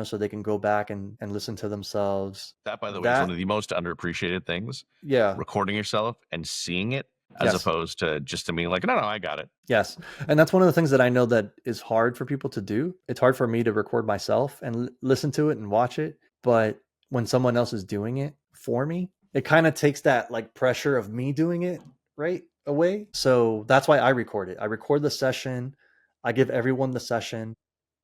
so they can go back and listen to themselves. That, by the way, is one of the most underappreciated things. Yeah. Recording yourself and seeing it, as opposed to just to me like, no, I got it. Yes. And that's one of the things that I know that is hard for people to do. It's hard for me to record myself and listen to it and watch it. But when someone else is doing it for me, it kind of takes that like pressure of me doing it right away. So that's why I record it. I record the session. I give everyone the session.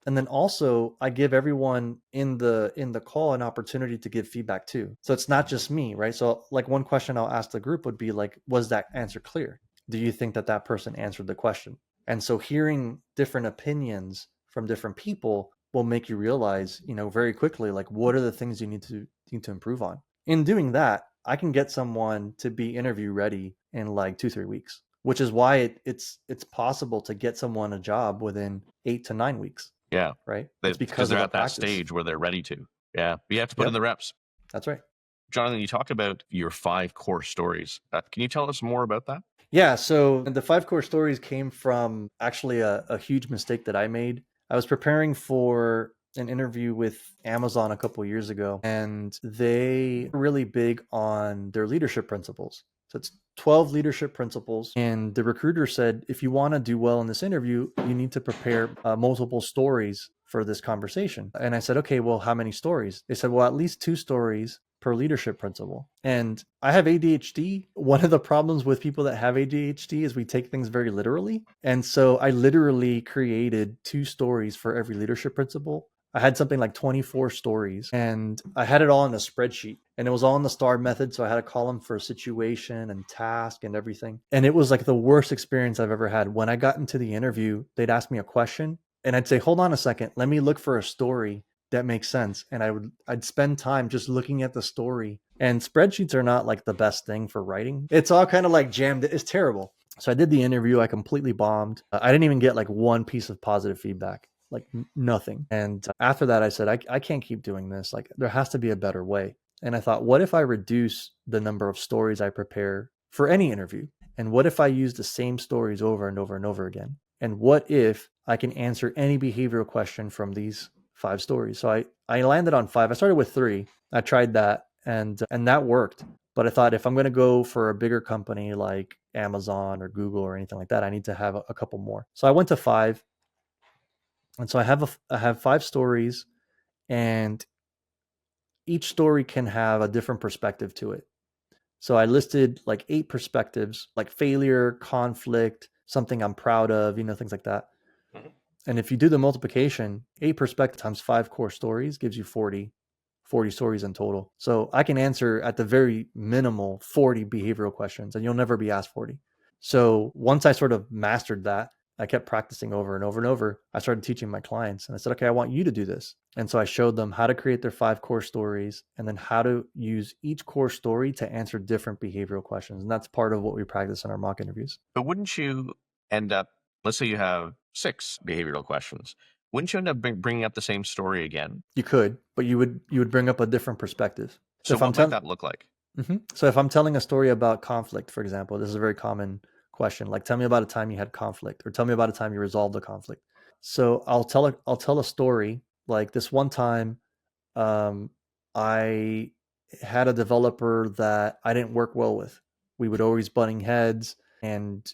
And then also I give everyone in the call an opportunity to give feedback too. So it's not just me, right? So like one question I'll ask the group would be like, was that answer clear? Do you think that person answered the question? And so hearing different opinions from different people will make you realize, very quickly, like what are the things you need to improve on. In doing that, I can get someone to be interview ready in like 2-3 weeks, which is why it's possible to get someone a job within 8 to 9 weeks. Yeah. Right. It's because they're at that stage where they're ready to. Yeah. But you have to put in the reps. That's right. Jonathan, you talked about your 5 core stories. Can you tell us more about that? Yeah. So the 5 core stories came from actually a huge mistake that I made. I was preparing for an interview with Amazon a couple of years ago, and they were really big on their leadership principles. So it's 12 leadership principles. And the recruiter said, if you want to do well in this interview, you need to prepare multiple stories for this conversation. And I said, okay, well, how many stories? They said, well, at least 2 stories per leadership principle. And I have ADHD. One of the problems with people that have ADHD is we take things very literally. And so I literally created 2 stories for every leadership principle. I had something like 24 stories, and I had it all in a spreadsheet, and it was all in the STAR method. So I had a column for situation and task and everything. And it was like the worst experience I've ever had. When I got into the interview, they'd ask me a question and I'd say, hold on a second, let me look for a story that makes sense. And I'd spend time just looking at the story. And spreadsheets are not like the best thing for writing. It's all kind of like jammed. It's terrible. So I did the interview. I completely bombed. I didn't even get like one piece of positive feedback. Like nothing. And after that, I said, I can't keep doing this. Like there has to be a better way. And I thought, what if I reduce the number of stories I prepare for any interview? And what if I use the same stories over and over and over again? And what if I can answer any behavioral question from these 5 stories? So I landed on 5. I started with 3. I tried that and that worked. But I thought if I'm going to go for a bigger company like Amazon or Google or anything like that, I need to have a couple more. So I went to 5. And so I have 5 stories, and each story can have a different perspective to it. So I listed like 8 perspectives, like failure, conflict, something I'm proud of, things like that. Mm-hmm. And if you do the multiplication, 8 perspectives times 5 core stories gives you 40 stories in total. So I can answer at the very minimal 40 behavioral questions, and you'll never be asked 40. So once I sort of mastered that, I kept practicing over and over and over. I started teaching my clients and I said, okay, I want you to do this. And so I showed them how to create their 5 core stories and then how to use each core story to answer different behavioral questions. And that's part of what we practice in our mock interviews. But wouldn't you end up, let's say you have 6 behavioral questions, wouldn't you end up bringing up the same story again? You could, but you would bring up a different perspective. So if I'm what might that look like? So if I'm telling a story about conflict, for example, this is a very common question. Like, tell me about a time you had conflict, or tell me about a time you resolved a conflict. So I'll tell a story. Like this one time, I had a developer that I didn't work well with. We would always butting heads, and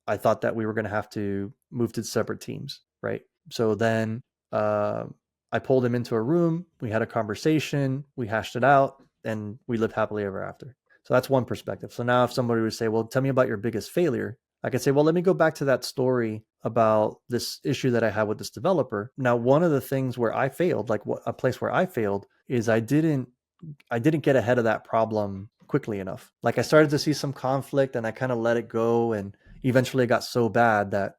I thought that we were going to have to move to separate teams, right? So then I pulled him into a room. We had a conversation. We hashed it out, and we lived happily ever after. So that's one perspective. So now if somebody would say, well, tell me about your biggest failure, I could say, well, let me go back to that story about this issue that I had with this developer. Now, one of the things where I failed, like a place where I failed, is I didn't get ahead of that problem quickly enough. Like I started to see some conflict and I kind of let it go, and eventually it got so bad that,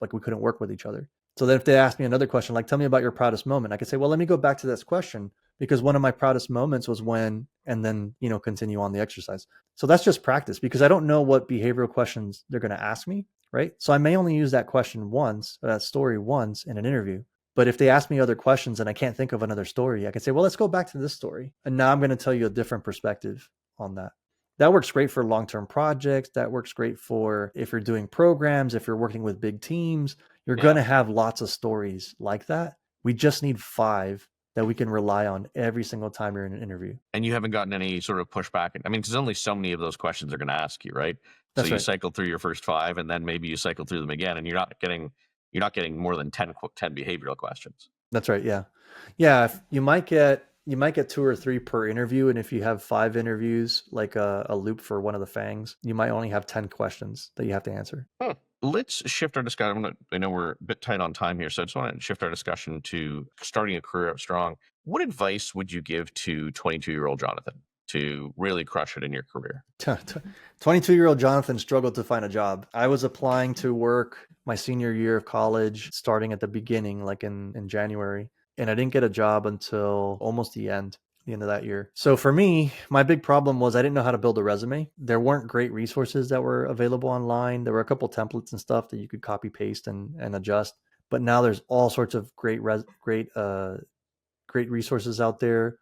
like we couldn't work with each other. So then if they ask me another question, like, tell me about your proudest moment, I could say, well, let me go back to this question because one of my proudest moments was when, and then, continue on the exercise. So that's just practice because I don't know what behavioral questions they're going to ask me, right? So I may only use that question once, or that story once in an interview. But if they ask me other questions and I can't think of another story, I can say, well, let's go back to this story. And now I'm going to tell you a different perspective on that. That works great for long-term projects. That works great for if you're doing programs, if you're working with big teams, you're going to have lots of stories like that. We just need 5 that we can rely on every single time you're in an interview. And you haven't gotten any sort of pushback. I mean, there's only so many of those questions they're going to ask you, right? That's so you right. cycle through your first 5 and then maybe you cycle through them again and you're not getting more than 10 behavioral questions. That's right. Yeah. Yeah. You might get 2 or 3 per interview. And if you have 5 interviews, like a loop for one of the FANGs, you might only have 10 questions that you have to answer. Let's shift our discussion. I know we're a bit tight on time here, so I just want to shift our discussion to starting a career up strong. What advice would you give to 22-year-old Jonathan to really crush it in your career? 22-year-old Jonathan struggled to find a job. I was applying to work my senior year of college, starting at the beginning, like in January. And I didn't get a job until almost the end of that year. So for me, my big problem was I didn't know how to build a resume. There weren't great resources that were available online. There were a couple templates and stuff that you could copy paste and adjust. But now there's all sorts of great resources out there.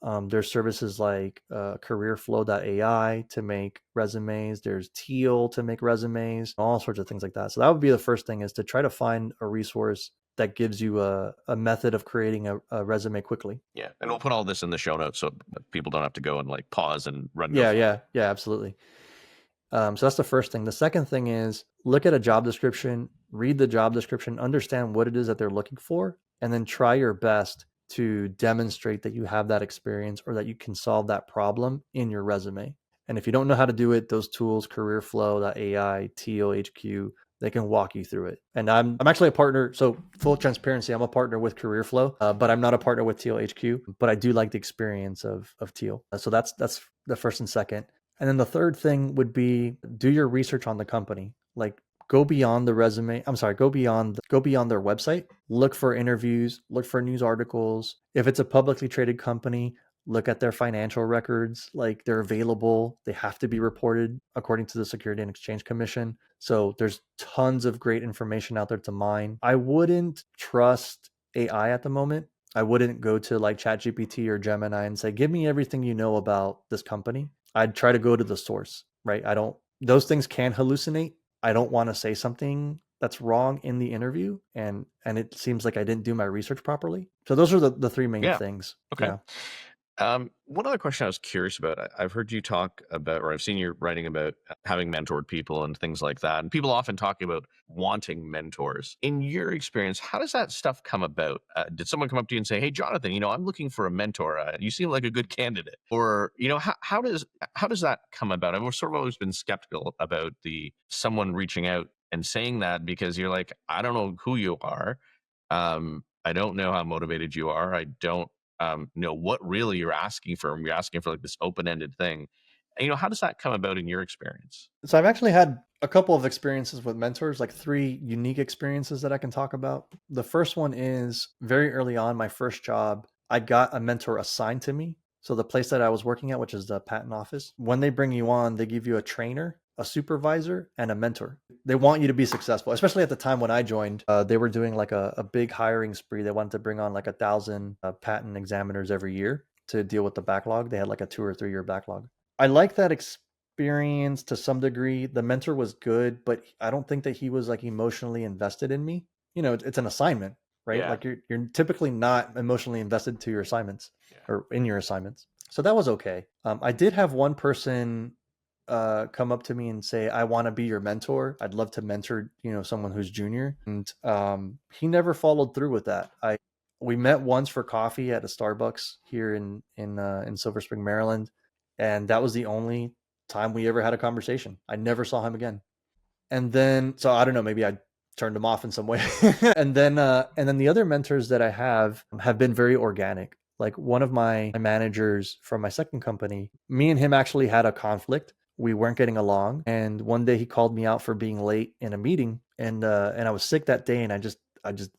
There's services like careerflow.ai to make resumes. There's Teal to make resumes, all sorts of things like that. So that would be the first thing, is to try to find a resource that gives you a method of creating a resume quickly. Yeah. And we'll put all this in the show notes so people don't have to go and like pause and run. Yeah, absolutely. So that's the first thing. The second thing is look at a job description, read the job description, understand what it is that they're looking for, and then try your best to demonstrate that you have that experience or that you can solve that problem in your resume. And if you don't know how to do it, those tools, careerflow.ai, Teal HQ, they can walk you through it. And I'm actually a partner. So full transparency, I'm a partner with Careerflow, but I'm not a partner with Teal HQ, but I do like the experience of Teal. So that's the first and second. And then the third thing would be do your research on the company. Like go beyond the resume. Go beyond their website. Look for interviews, look for news articles. If it's a publicly traded company, look at their financial records. Like they're available. They have to be reported according to the Security and Exchange Commission. So there's tons of great information out there to mine. I wouldn't trust AI at the moment. I wouldn't go to like ChatGPT or Gemini and say, give me everything you know about this company. I'd try to go to the source, right? Those things can hallucinate. I don't want to say something that's wrong in the interview, and it seems like I didn't do my research properly. So those are the 3 main things. Okay. Yeah. One other question I was curious about, I've heard you talk about, or I've seen you writing about having mentored people and things like that. And people often talk about wanting mentors. In your experience, how does that stuff come about? Did someone come up to you and say, hey, Jonathan, I'm looking for a mentor. You seem like a good candidate. Or, how does that come about? I've sort of always been skeptical about someone reaching out and saying that, because you're like, I don't know who you are. I don't know how motivated you are. I don't know what really you're asking for. You're asking for like this open-ended thing. How does that come about in your experience? So I've actually had a couple of experiences with mentors, like 3 unique experiences that I can talk about. The first one is very early on, my first job, I got a mentor assigned to me. So the place that I was working at, which is the patent office, when they bring you on, they give you a trainer, a supervisor, and a mentor. They want you to be successful, especially at the time when I joined. They were doing like a big hiring spree. They wanted to bring on like 1,000 patent examiners every year to deal with the backlog. They had like a 2 or 3 year backlog. I like that experience to some degree. The mentor was good, but I don't think that he was like emotionally invested in me. You know, it's an assignment, right? Yeah. Like you're typically not emotionally invested to your assignments or in your assignments. So that was okay. I did have one person come up to me and say, I want to be your mentor. I'd love to mentor, you know, someone who's junior. And he never followed through with that. We met once for coffee at a Starbucks here in Silver Spring, Maryland, and that was the only time we ever had a conversation. I never saw him again. And then, so I don't know, maybe I turned him off in some way. and then the other mentors that I have been very organic. Like one of my managers from my second company, me and him actually had a conflict. We weren't getting along, and one day he called me out for being late in a meeting, and I was sick that day, and I just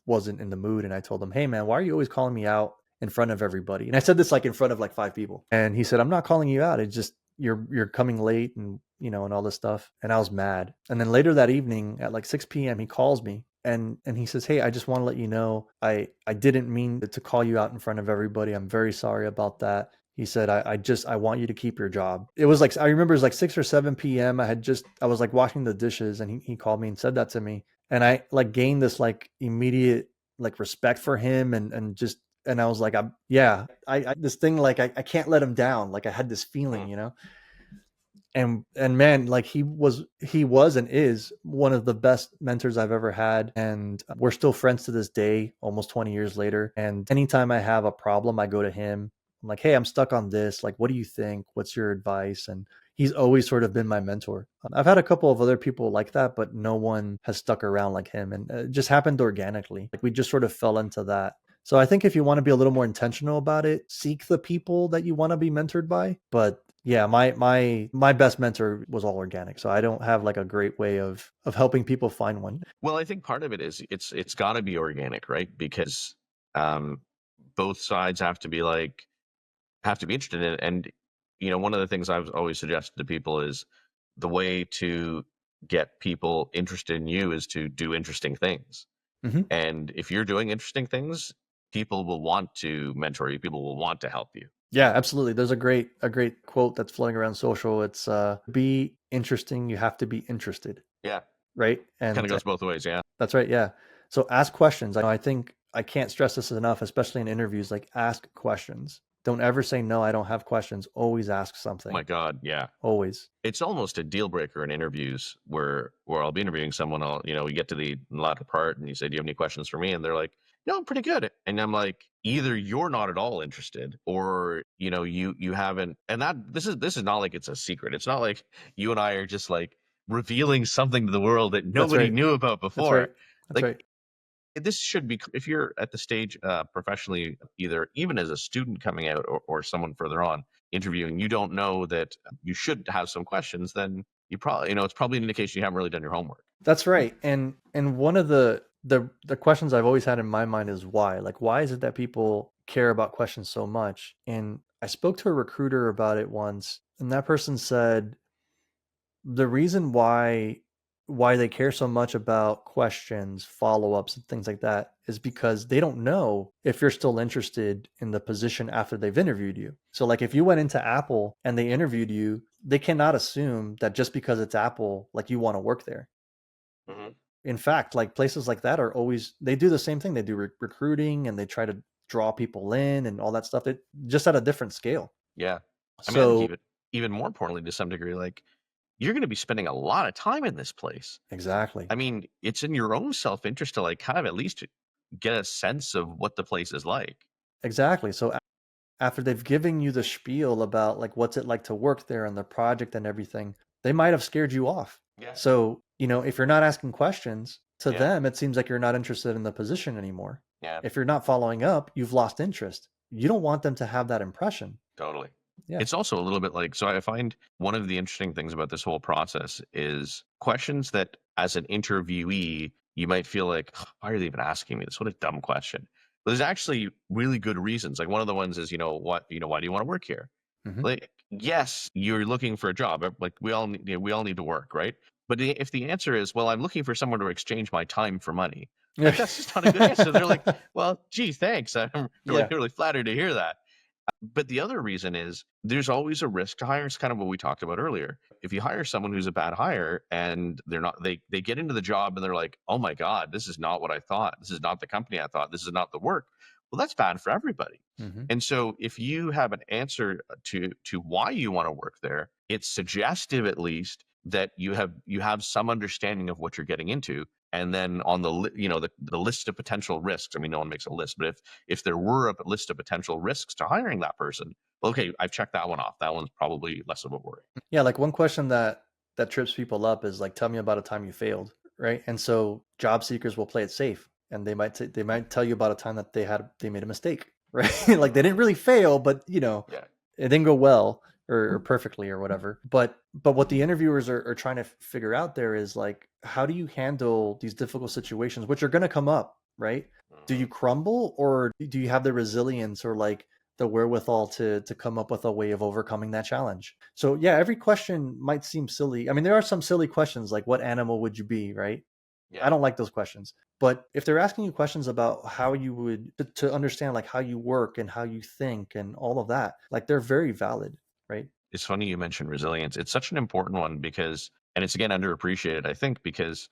wasn't in the mood, and I told him, "Hey man, why are you always calling me out in front of everybody?" And I said this like in front of like 5 people, and he said, "I'm not calling you out. It's just you're coming late and you know and all this stuff." And I was mad. And then later that evening at like 6 p.m. he calls me and he says, "Hey, I just want to let you know I didn't mean to call you out in front of everybody. I'm very sorry about that." He said, I want you to keep your job. It was like, I remember it was like 6 or 7 p.m. I was like washing the dishes and he called me and said that to me. And I like gained this like immediate like respect for him and I was like, I this thing, like, I can't let him down. Like I had this feeling, you know? And man, like he was and is one of the best mentors I've ever had. And we're still friends to this day, almost 20 years later. And anytime I have a problem, I go to him. I'm like, "Hey, I'm stuck on this. Like, what do you think? What's your advice?" And he's always sort of been my mentor. I've had a couple of other people like that, but no one has stuck around like him. And it just happened organically. Like we just sort of fell into that. So I think if you want to be a little more intentional about it, seek the people that you want to be mentored by. But yeah, my best mentor was all organic. So I don't have like a great way of helping people find one. Well, I think part of it is it's got to be organic, right? Because um, both sides have to be interested in it. And you know, one of the things I've always suggested to people is the way to get people interested in you is to do interesting things. Mm-hmm. And if you're doing interesting things, people will want to mentor you. People will want to help you. Yeah, absolutely. There's a great quote that's floating around social. It's be interesting, you have to be interested. Yeah. Right. And kind of goes both ways. Yeah. That's right. Yeah. So ask questions. I think I can't stress this enough, especially in interviews, like ask questions. Don't ever say, "No, I don't have questions." Always ask something. Oh my God. Yeah. Always. It's almost a deal breaker in interviews where I'll be interviewing someone, we get to the latter part and you say, "Do you have any questions for me?" And they're like, "No, I'm pretty good." And I'm like, either you're not at all interested or, you haven't. And this is not like it's a secret. It's not like you and I are just like revealing something to the world that nobody knew about before. That's right. This should be, if you're at the stage professionally, even as a student coming out or someone further on interviewing, you don't know that you should have some questions, then you probably, it's probably an indication you haven't really done your homework. That's right. And one of the questions I've always had in my mind is why? Like, why is it that people care about questions so much? And I spoke to a recruiter about it once, and that person said the reason why they care so much about questions, follow-ups, and things like that is because they don't know if you're still interested in the position after they've interviewed you. So like if you went into Apple and they interviewed you, they cannot assume that just because it's Apple, like you want to work there. Mm-hmm. In fact, like places like that are always, they do the same thing. They do recruiting and they try to draw people in and all that stuff. It just at a different scale. Yeah. I mean, I think even more importantly, to some degree, like you're going to be spending a lot of time in this place. Exactly. I mean, it's in your own self-interest to like kind of at least get a sense of what the place is like. Exactly. So after they've given you the spiel about like what's it like to work there and the project and everything, they might have scared you off. Yeah. So, if you're not asking questions to them, it seems like you're not interested in the position anymore. Yeah. If you're not following up, you've lost interest. You don't want them to have that impression. Totally. Yeah. It's also a little bit like, so I find one of the interesting things about this whole process is questions that as an interviewee, you might feel like, why are they even asking me this? What a dumb question. But there's actually really good reasons. Like one of the ones is, why do you want to work here? Hmm. Like, yes, you're looking for a job. Like we all need to work, right? But if the answer is, well, I'm looking for someone to exchange my time for money, Yeah. like that's just not a good answer. They're like, well, gee, thanks. I'm Yeah. really flattered to hear that. But the other reason is there's always a risk to hire. It's kind of what we talked about earlier. If you hire someone who's a bad hire and they're not, they get into the job and they're like, oh my God, this is not what I thought. This is not the company I thought. This is not the work. Well, that's bad for everybody. Hmm. And so if you have an answer to why you want to work there, it's suggestive at least that you have some understanding of what you're getting into. And then on the list of potential risks, I mean, no one makes a list, but if there were a list of potential risks to hiring that person, well, okay, I've checked that one off. That one's probably less of a worry. Yeah, like one question that trips people up is like, tell me about a time you failed, right? And so job seekers will play it safe, and they might tell you about a time that they made a mistake, right? Like they didn't really fail, but Yeah. it didn't go well or perfectly or whatever. But what the interviewers are trying to figure out there is like, how do you handle these difficult situations, which are going to come up, right? Do you crumble, or do you have the resilience or like the wherewithal to come up with a way of overcoming that challenge? So yeah, every question might seem silly. I mean, there are some silly questions like, what animal would you be, right? I Yeah. don't like those questions. But if they're asking you questions about how you would to understand like how you work and how you think and all of that, like they're very valid, right? It's funny you mentioned resilience. It's such an important one because, and it's again underappreciated, I think, because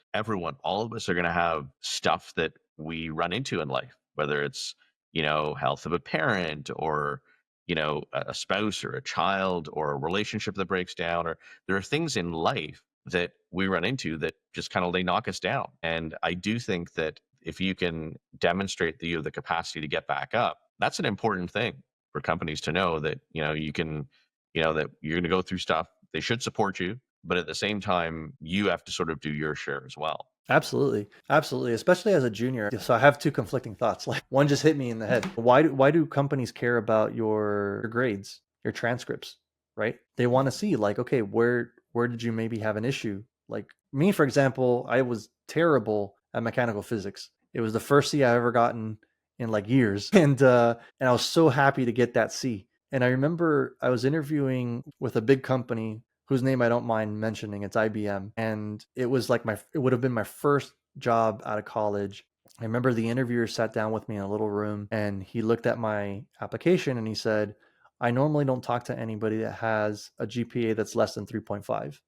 all of us are going to have stuff that we run into in life, whether it's, health of a parent or, a spouse or a child or a relationship that breaks down, or there are things in life that we run into that just kind of they knock us down. And I do think that if you can demonstrate that you have the capacity to get back up, that's an important thing for companies to know that, you can that you're going to go through stuff. They should support you, but at the same time, you have to sort of do your share as well. Absolutely. Absolutely. Especially as a junior. So I have two conflicting thoughts. Like one just hit me in the head. Why do companies care about your grades, your transcripts, right? They want to see like, okay, where did you maybe have an issue? Like me, for example, I was terrible at mechanical physics. It was the first C I ever gotten in like years. And I was so happy to get that C. And I remember I was interviewing with a big company whose name I don't mind mentioning. It's IBM. And it was like it would have been my first job out of college. I remember the interviewer sat down with me in a little room and he looked at my application and he said, I normally don't talk to anybody that has a GPA that's less than 3.5.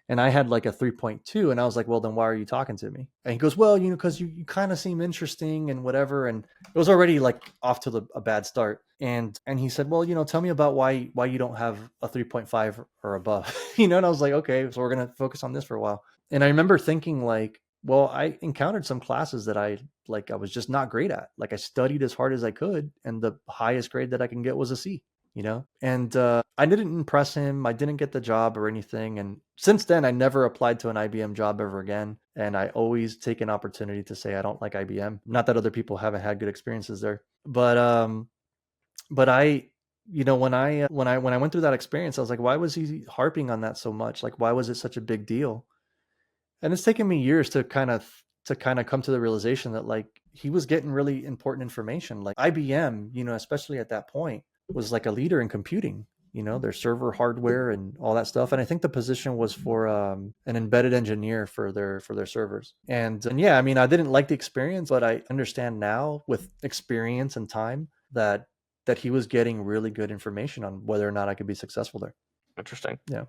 And I had like a 3.2, and I was like, well, then why are you talking to me? And he goes, well, because you kind of seem interesting and whatever. And it was already like off to a bad start. And he said, well, tell me about why you don't have a 3.5 or above, and I was like, okay, so we're going to focus on this for a while. And I remember thinking like, well, I encountered some classes that I was just not great at. Like I studied as hard as I could, and the highest grade that I can get was a C. And I didn't impress him. I didn't get the job or anything. And since then, I never applied to an IBM job ever again. And I always take an opportunity to say I don't like IBM. Not that other people haven't had good experiences there, but I, when I went through that experience, I was like, why was he harping on that so much? Like, why was it such a big deal? And it's taken me years to kind of come to the realization that like he was getting really important information. Like IBM, especially at that point, was like a leader in computing, their server hardware and all that stuff. And I think the position was for an embedded engineer for their servers. And yeah, I mean, I didn't like the experience, but I understand now with experience and time that he was getting really good information on whether or not I could be successful there. Interesting. Yeah.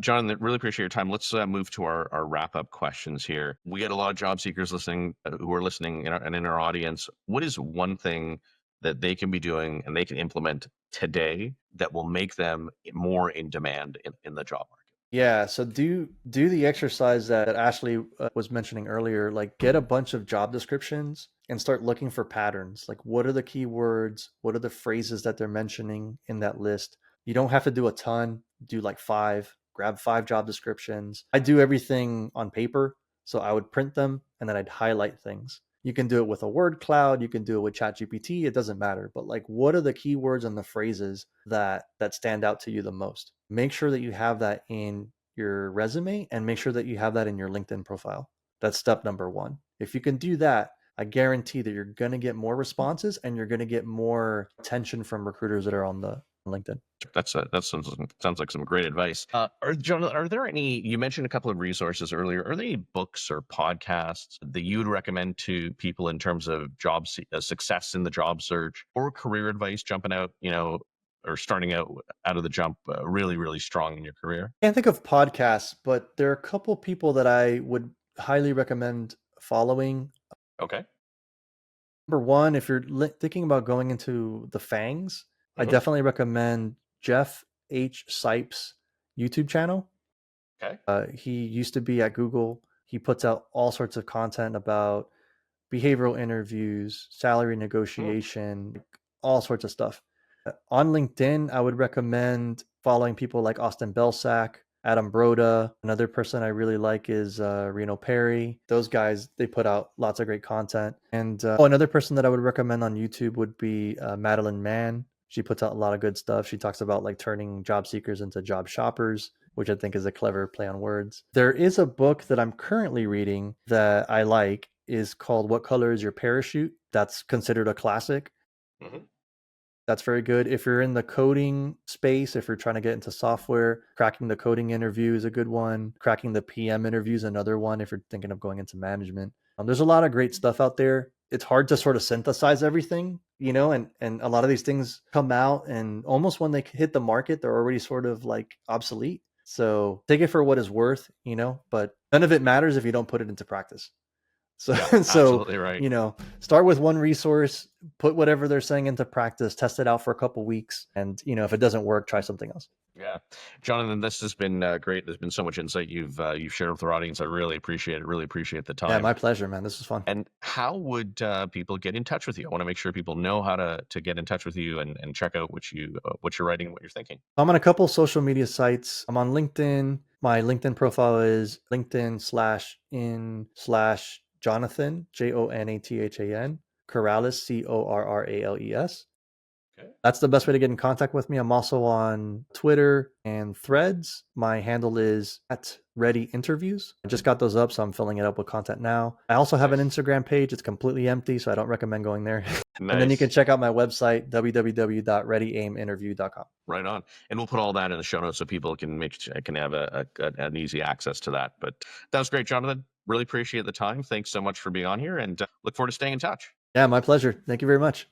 John, really appreciate your time. Let's move to our wrap up questions here. We get a lot of job seekers listening who are listening and in our audience. What is one thing that they can be doing and they can implement today that will make them more in demand in the job market? Yeah, so do the exercise that Ashley was mentioning earlier, like get a bunch of job descriptions and start looking for patterns. Like what are the keywords? What are the phrases that they're mentioning in that list? You don't have to do a ton, do like 5, grab 5 job descriptions. I do everything on paper, so I would print them and then I'd highlight things. You can do it with a word cloud, you can do it with ChatGPT, it doesn't matter. But like, what are the keywords and the phrases that stand out to you the most? Make sure that you have that in your resume, and make sure that you have that in your LinkedIn profile. That's step number one. If you can do that, I guarantee that you're going to get more responses, and you're going to get more attention from recruiters that are on the LinkedIn. That sounds like some great advice. Jonathan, are there any, you mentioned a couple of resources earlier, are there any books or podcasts that you would recommend to people in terms of success in the job search, or career advice jumping out, or starting out of the jump really, really strong in your career? I can't think of podcasts, but there are a couple people that I would highly recommend following. Okay. Number one, if you're thinking about going into the FANGs, I definitely recommend Jeff H. Sipes' YouTube channel. Okay. He used to be at Google. He puts out all sorts of content about behavioral interviews, salary negotiation, all sorts of stuff. On LinkedIn, I would recommend following people like Austin Belcak, Adam Broda. Another person I really like is Reno Perry. Those guys, they put out lots of great content. And another person that I would recommend on YouTube would be Madeline Mann. She puts out a lot of good stuff. She talks about like turning job seekers into job shoppers, which I think is a clever play on words. There is a book that I'm currently reading that I like, is called What Color is Your Parachute? That's considered a classic. That's very good. If you're in the coding space, if you're trying to get into software, Cracking the Coding Interview is a good one. Cracking the PM Interview is another one if you're thinking of going into management. There's a lot of great stuff out there. It's hard to sort of synthesize everything, and a lot of these things come out, and almost when they hit the market, they're already sort of like obsolete. So take it for what it's worth, but none of it matters if you don't put it into practice. So, Yeah, absolutely right. Start with one resource, put whatever they're saying into practice, test it out for a couple weeks, and if it doesn't work, try something else. Yeah, Jonathan, this has been great. There's been so much insight you've shared with our audience. I really appreciate it. Really appreciate the time. Yeah, my pleasure, man. This was fun. And how would people get in touch with you? I want to make sure people know how to get in touch with you and check out what you're writing and what you're thinking. I'm on a couple social media sites. I'm on LinkedIn. My LinkedIn profile is LinkedIn/in/Jonathan, Jonathan, Corrales, Corrales. Okay. That's the best way to get in contact with me. I'm also on Twitter and Threads. My handle is @ReadyInterviews. I just got those up, so I'm filling it up with content now. I also have an Instagram page. It's completely empty, so I don't recommend going there. And then you can check out my website, www.readyaiminterview.com. Right on. And we'll put all that in the show notes so people can have an easy access to that. But that was great, Jonathan. Really appreciate the time. Thanks so much for being on here, and look forward to staying in touch. Yeah, my pleasure. Thank you very much.